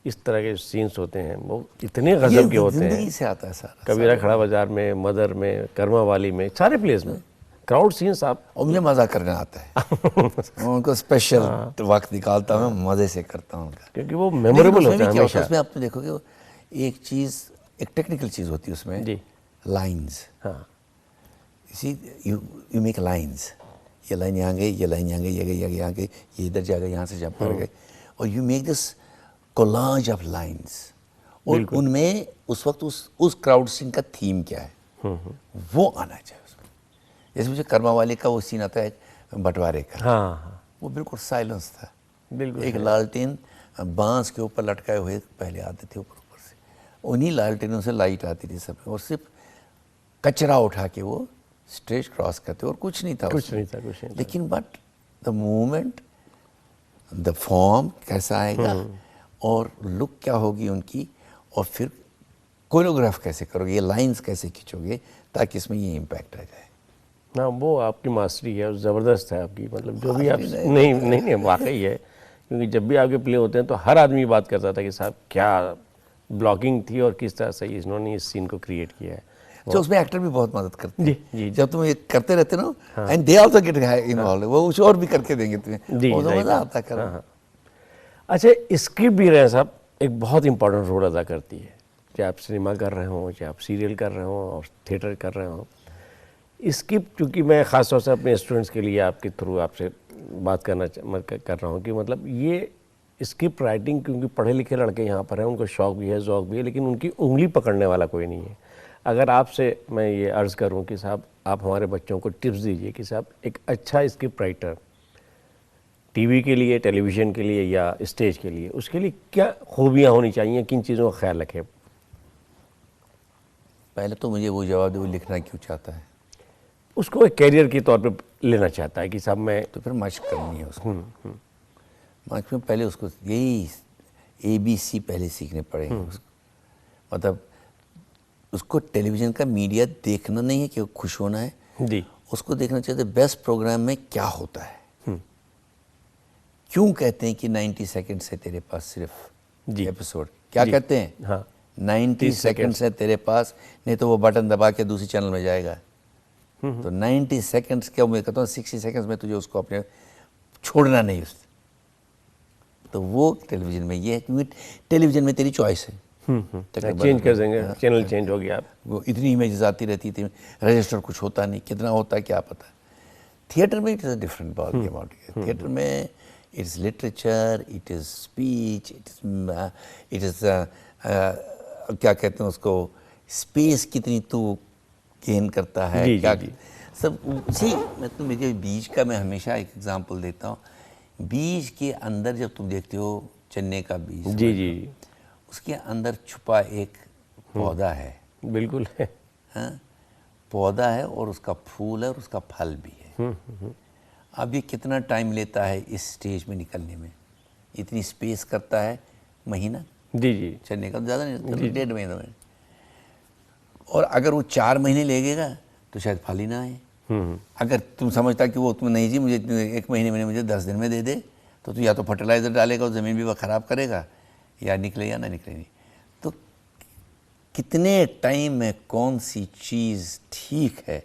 इस तरह के सीन्स होते हैं वो इतने गजब के होते हैं। जिंदगी से आता है सारा। कबीरा खड़ा बाजार में, मदर में, कर्मा वाली में, सारे प्लेस में क्राउड सीन्स आप। और मुझे मज़ा करने आता है उनको स्पेशल वक्त निकालता हूँ, मज़े से करता हूँ उनका, क्योंकि वो मेमोरेबल होता है हमेशा। उसमें आप देखोगे एक चीज़, एक टेक्निकल चीज़ होती है उसमें जी, लाइन्स। हाँ, यू मेक लाइन्स, ये लाइन यहाँ गई, ये लाइन यहाँ गई, ये गई, यहाँ गई, ये इधर जा गई, यहाँ से जब पर गए, और you make this collage of lines. और उनमें उस वक्त उस क्राउड सीन का थीम क्या है वो आना चाहिए उसमें। जैसे मुझे कर्मा वाले का वो सीन आता है बंटवारे का, हाँ, वो बिल्कुल साइलेंस था, बिल्कुल एक लालटेन बांस के ऊपर लटकाए हुए पहले आते थे ऊपर ऊपर से, उन्हीं लालटेनों से लाइट आती थी सब, और सिर्फ कचरा उठा के वो स्टेज क्रॉस करते और कुछ नहीं था, कुछ नहीं था, कुछ नहीं था। लेकिन but the movement, the form कैसा आएगा और लुक क्या होगी उनकी, और फिर कोरियोग्राफ कैसे करोगे, ये लाइंस कैसे खींचोगे ताकि इसमें ये इम्पैक्ट आ जाए। ना वो आपकी मास्टरी है, ज़बरदस्त है आपकी, मतलब जो भी आप नहीं वाकई है, क्योंकि जब भी आपके प्ले होते हैं तो हर आदमी बात करता था कि साहब क्या ब्लॉकिंग थी और किस तरह से इन्होंने इस सीन को क्रिएट किया है। तो उसमें एक्टर भी बहुत मदद करते हैं। जी, जब तुम ये करते रहते ना, and they also get involve, वो कुछ और भी करके देंगे तुम्हें, वो मजा आता है। हाँ। अच्छा, स्क्रिप्ट भी रहे साहब एक बहुत इंपॉर्टेंट रोल अदा करती है, चाहे आप सिनेमा कर रहे हो, चाहे आप सीरियल कर रहे हो और थिएटर कर रहे हो। स्क्रिप्ट, क्योंकि मैं ख़ास तौर से अपने स्टूडेंट्स के लिए आपके थ्रू आपसे बात कर रहा हूँ कि मतलब ये स्क्रिप्ट राइटिंग, क्योंकि पढ़े लिखे लड़के यहाँ पर हैं, उनको शौक भी है, ज़ौक भी है, लेकिन उनकी उंगली पकड़ने वाला कोई नहीं है। अगर आपसे मैं ये अर्ज़ करूँ कि साहब आप हमारे बच्चों को टिप्स दीजिए कि साहब एक अच्छा स्क्रिप्ट राइटर टीवी के लिए, टेलीविज़न के लिए या स्टेज के लिए, उसके लिए क्या खूबियाँ होनी चाहिए, किन चीज़ों का ख्याल रखें? पहले तो मुझे वो जवाब दे, वो लिखना क्यों चाहता है, उसको एक कैरियर के तौर पे लेना चाहता है कि साहब मैं, तो फिर मशक करनी है उसको। मशक में पहले उसको यही ABC पहले सीखने पड़ेंगे उसको। मतलब उसको टेलीविज़न का मीडिया देखना नहीं है कि खुश होना है जी, उसको देखना चाहिए बेस्ट प्रोग्राम में क्या होता है। क्यों कहते हैं कि 90 सेकंड से तेरे पास सिर्फ एपिसोड, क्या कहते हैं? हाँ, 90 सेकंड से तेरे पास, नहीं तो वो बटन दबा के दूसरी चैनल में जाएगा। तो 90 सेकंड्स क्या, मैं कहता हूँ 60 सेकंड्स में तुझे उसको अपने छोड़ना नहीं उससे। तो वो टेलीविज़न में ये है, क्योंकि टेलीविज़न में तेरी चॉइस है, चेंज कर देंगे, चैनल चेंज हो गया आप, वो इतनी इमेजेस आती रहती थी, रजिस्टर कुछ होता नहीं, कितना होता है क्या पता। थिएटर में it is a different ball game out. Theatre में it is literature, it is speech, it is क्या कहते हैं उसको, स्पेस कितनी तू गेन करता है, जी, क्या जी। सब उसी। मैं तो मुझे बीज का मैं हमेशा एक एग्जांपल देता हूँ। बीज के अंदर जब तुम देखते हो चन्ने का बीज, जी जी, उसके अंदर छुपा एक पौधा है, बिल्कुल है, हाँ? पौधा है और उसका फूल है और उसका फल भी है। अब ये कितना टाइम लेता है इस स्टेज में निकलने में, इतनी स्पेस करता है, महीना जी जी, चलने का ज़्यादा नहीं, 1.5 महीने में। और अगर वो 4 महीने लगेगा तो शायद फल ही ना आए। अगर तुम समझता कि वो तुम नहीं जी मुझे 1 महीने में, मुझे 10 दिन में दे दे, तो तू या तो फर्टिलाइज़र डालेगा और ज़मीन भी वह ख़राब करेगा, या निकले या ना निकले नहीं। तो कितने टाइम में कौन सी चीज़ ठीक है,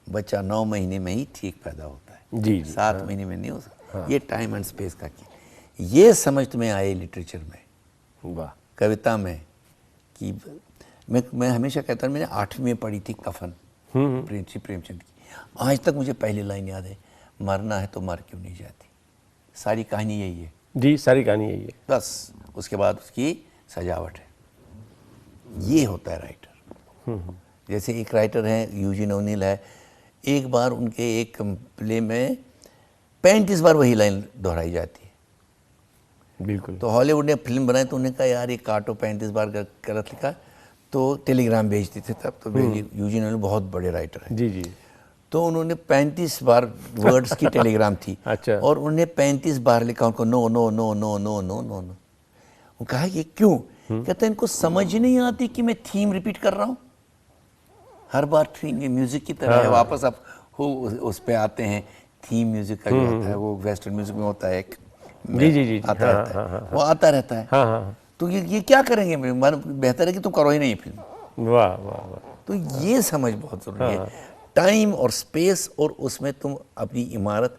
बच्चा 9 महीने में ही ठीक पैदा होता है, जी 7 महीने में नहीं हो सकता। ये टाइम एंड स्पेस का की, ये समझ तुम्हें आए लिटरेचर में, वाह, कविता में। कि मैं हमेशा कहता हूँ, मैंने 8वीं में पढ़ी थी कफन, प्रेमचंद की। आज तक मुझे पहली लाइन याद है, मरना है तो मर क्यों नहीं जाती। सारी कहानी यही है जी, सारी कहानी यही है, बस। उसके बाद उसकी सजावट है। ये होता है राइटर। जैसे एक राइटर हैं यूजीन ओनील है, एक बार उनके एक प्ले में 35 बार वही लाइन दोहराई जाती है। बिल्कुल। तो हॉलीवुड ने फिल्म बनाई तो उन्होंने कहा यार ये काटो, 35 बार गलत लिखा। तो टेलीग्राम भेजते थे तब, तो यूजीन ओनील बहुत बड़े राइटर हैं। जी जी, तो उन्होंने 35 बार वर्ड्स की टेलीग्राम थी। अच्छा। और उन्होंने 35 बार लिखा उनको, no no no no no no no no. वो कहा ये क्यों? कहते हैं इनको समझ ही नहीं आती कि मैं थीम रिपीट कर रहा हूँ हर बार। थीम म्यूजिक की तरह है, वापस आप उस पे आते हैं। थीम म्यूजिक का जो आता है वो वेस्टर्न म्यूजिक में होता है एक, जी जी जी, आता रहता है, वो आता रहता है। हाँ हाँ, तो ये क्या करेंगे, बेहतर है कि तुम करो ही नहीं फिल्म। वाह वाह वाह, तो ये समझ बहुत जरूरी है, टाइम और स्पेस, और उसमें तुम अपनी इमारत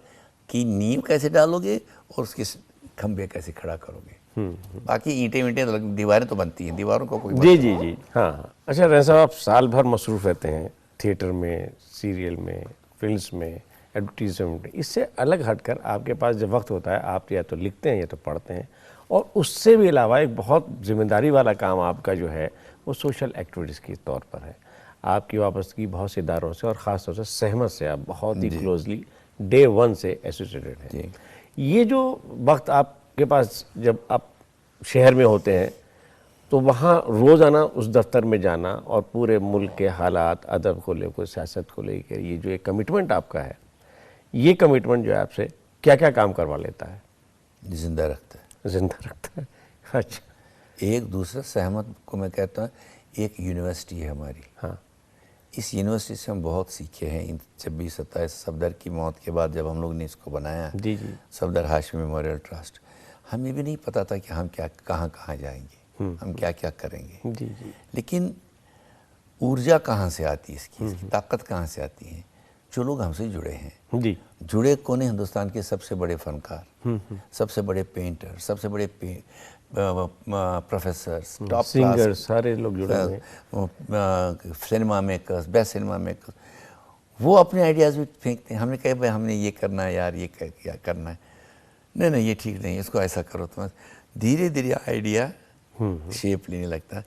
की नींव कैसे डालोगे और उसके खंभे कैसे खड़ा करोगे। बाकी ईंटें वींटें दीवारें तो बनती हैं, दीवारों को कोई जी जी जी, हाँ हाँ। अच्छा रह साहब, आप साल भर मसरूफ़ रहते हैं थिएटर में, सीरियल में, फिल्म्स में, एडवर्टीजमेंट में। इससे अलग हटकर आपके पास जब वक्त होता है, आप या तो लिखते हैं या तो पढ़ते हैं, और उससे भी अलावा एक बहुत जिम्मेदारी वाला काम आपका जो है वो सोशल एक्टिविटीज़ के तौर पर है। आपकी वापसगी बहुत से इदारों से और ख़ास तौर से सहमत से आप बहुत ही क्लोजली डे 1 से एसोसिएटेड हैं। ये जो वक्त आपके पास जब आप शहर में होते हैं तो वहाँ रोज़ाना उस दफ्तर में जाना और पूरे मुल्क के हालात, अदब को लेकर, सियासत को लेकर, ये जो एक कमिटमेंट आपका है, ये कमिटमेंट जो है आपसे क्या क्या काम करवा लेता है? जिंदा रखता है। जिंदा रखता है। अच्छा, एक दूसरा सहमत को मैं कहता हूँ, एक यूनिवर्सिटी है हमारी। हाँ, इस यूनिवर्सिटी से हम बहुत सीखे हैं। इन 26-27 सफदर की मौत के बाद जब हम लोग ने इसको बनाया, जी जी, सफदर हाशिमी मेमोरियल ट्रस्ट, हमें भी नहीं पता था कि हम क्या कहाँ कहाँ जाएंगे, हम क्या क्या करेंगे। जी जी, लेकिन ऊर्जा कहाँ से आती है इसकी ताकत कहाँ से आती है? जो लोग हमसे जुड़े हैं। जी, जुड़े कौन है? हिंदुस्तान के सबसे बड़े फनकार, सबसे बड़े पेंटर, सबसे बड़े प्रोफेसर्स, टॉप सिंगर, सारे लोग जुड़े हुए हैं। Cinema makers, best cinema makers, वो अपने आइडियाज़ भी फेंकते हैं। हमने कहा भाई हमने ये करना है यार, ये क्या करना है, नहीं नहीं ये ठीक नहीं, इसको ऐसा करो। तो धीरे धीरे आइडिया शेप लेने लगता है।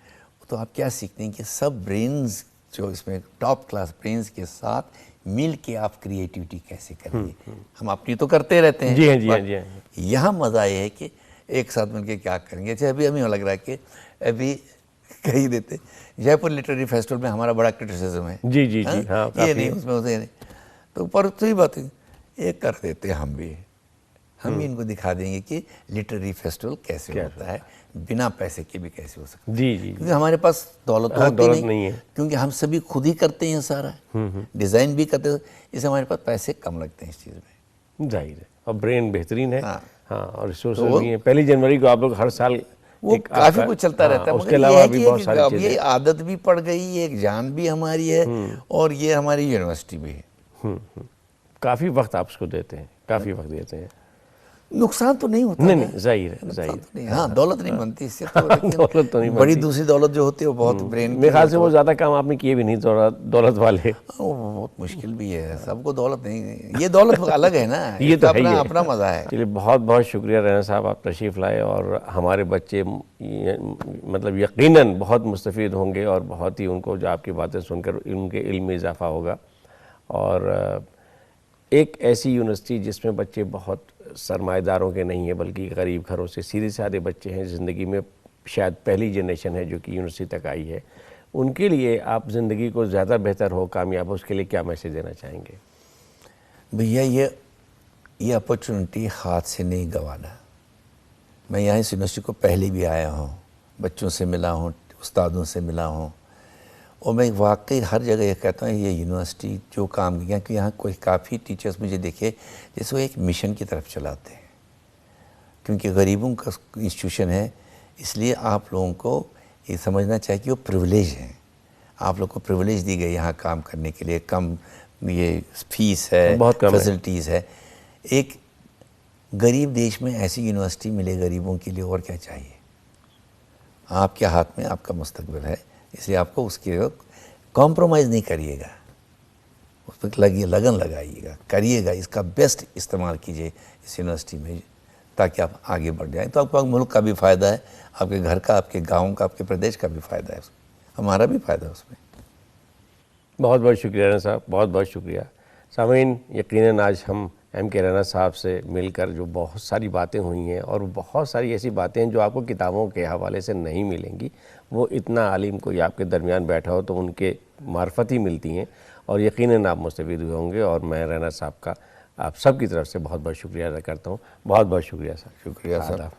तो आप क्या सीखते हैं कि सब ब्रेन्स जो इसमें टॉप क्लास ब्रेन्स के साथ मिल के आप क्रिएटिविटी कैसे करेंगे। हम अपनी तो करते रहते हैं। जी हाँ, जी हाँ, जी हाँ। यहाँ मज़ा ये है कि एक साथ मिलके क्या करेंगे। अच्छा, अभी हमें लग रहा है कि अभी कही देते जयपुर लिटरेरी फेस्टिवल में हमारा बड़ा क्रिटिसिज्म है। जी जी जी, हाँ, ये नहीं उसमें उसे नहीं, तो पर सही बात है, ये कर देते हम भी इनको दिखा देंगे कि लिटरेरी फेस्टिवल कैसे होता है, बिना पैसे के भी कैसे हो सकता है। जी जी, क्योंकि हमारे पास दौलत तो होती दौलत नहीं है, क्योंकि हम सभी खुद ही करते हैं सारा, डिज़ाइन भी करते हैं, इससे हमारे पास पैसे कम लगते हैं इस चीज़ में। जाहिर है, और ब्रेन बेहतरीन है। हाँ। हाँ, और रिसोर्सेज भी हैं। 1 जनवरी को आप लोग हर साल वो काफ़ी कुछ चलता रहता है। उसके अलावा भी बहुत सारी अब चीज़ें, ये आदत भी पड़ गई, एक जान भी हमारी है और ये हमारी यूनिवर्सिटी भी है। काफ़ी वक्त आप उसको देते हैं, काफ़ी वक्त देते हैं। नुकसान तो नहीं होता। नहीं नहीं, जाहिर है, जाहिर है। नहीं, हाँ, दौलत नहीं बनती इससे तो, लेकिन दौलत तो नहीं बड़ी दूसरी दौलत जो होती है वो बहुत ब्रेन मेरे ख्याल से वो ज़्यादा काम आपने किए भी नहीं, दौलत वाले। वो बहुत मुश्किल भी है, सबको दौलत नहीं, ये दौलत अलग है ना, ये तो अपना अपना मज़ा है। चलिए, बहुत बहुत शुक्रिया रैना साहब, आप तशरीफ़ लाए और हमारे बच्चे मतलब यकीनन बहुत मुस्तफ़ीद होंगे और बहुत ही उनको जो आपकी बातें सुनकर उनके इल्म में इजाफ़ा होगा। और एक ऐसी यूनिवर्सिटी जिसमें बच्चे बहुत सरमाएदारों के नहीं हैं बल्कि गरीब घरों से सीधे साधे बच्चे हैं, ज़िंदगी में शायद पहली जनरेशन है जो कि यूनिवर्सिटी तक आई है, उनके लिए आप ज़िंदगी को ज़्यादा बेहतर हो, कामयाब हो, उसके लिए क्या मैसेज देना चाहेंगे? भैया ये अपॉर्चुनिटी हाथ से नहीं गंवाना। मैं यहाँ इस यूनिवर्सिटी को पहले भी आया हूँ, बच्चों से मिला हूँ, उस्तादों से मिला हूँ, और मैं वाकई हर जगह ये कहता हूँ ये यूनिवर्सिटी जो काम किया, क्योंकि यहाँ कोई काफ़ी टीचर्स मुझे देखे जैसे वो एक मिशन की तरफ चलाते हैं, क्योंकि गरीबों का इंस्टीट्यूशन है, इसलिए आप लोगों को ये समझना चाहिए कि वो प्रिविलेज हैं। आप लोग को प्रिविलेज दी गई यहाँ काम करने के लिए, कम ये फीस है, बहुत कम फैसिलिटीज़ है। एक गरीब देश में ऐसी यूनिवर्सिटी मिले गरीबों के लिए और क्या चाहिए। आपके हाथ में आपका मुस्तकबिल है, इसलिए आपको उसके कॉम्प्रोमाइज़ नहीं करिएगा, उस पर लगन लगाइएगा, करिएगा, इसका बेस्ट इस्तेमाल कीजिए इस यूनिवर्सिटी में, ताकि आप आगे बढ़ जाएं। तो आपका मुल्क का भी फ़ायदा है, आपके घर का, आपके गांव का, आपके प्रदेश का भी फ़ायदा है, हमारा भी फ़ायदा है उसमें। बहुत बहुत शुक्रिया रैना साहब, बहुत बहुत शुक्रिया। सामीन, यकीनन आज हम MK रैना साहब से मिलकर जो बहुत सारी बातें हुई हैं और बहुत सारी ऐसी बातें हैं जो आपको किताबों के हवाले से नहीं मिलेंगी, वो इतना आलिम कोई आपके दरमियान बैठा हो तो उनके मार्फत ही मिलती हैं और यकीनन आप मुस्तफ़ीद हुए होंगे। और मैं रैना साहब का आप सब की तरफ से बहुत बहुत शुक्रिया अदा करता हूँ। बहुत बहुत शुक्रिया सर। शुक्रिया सर।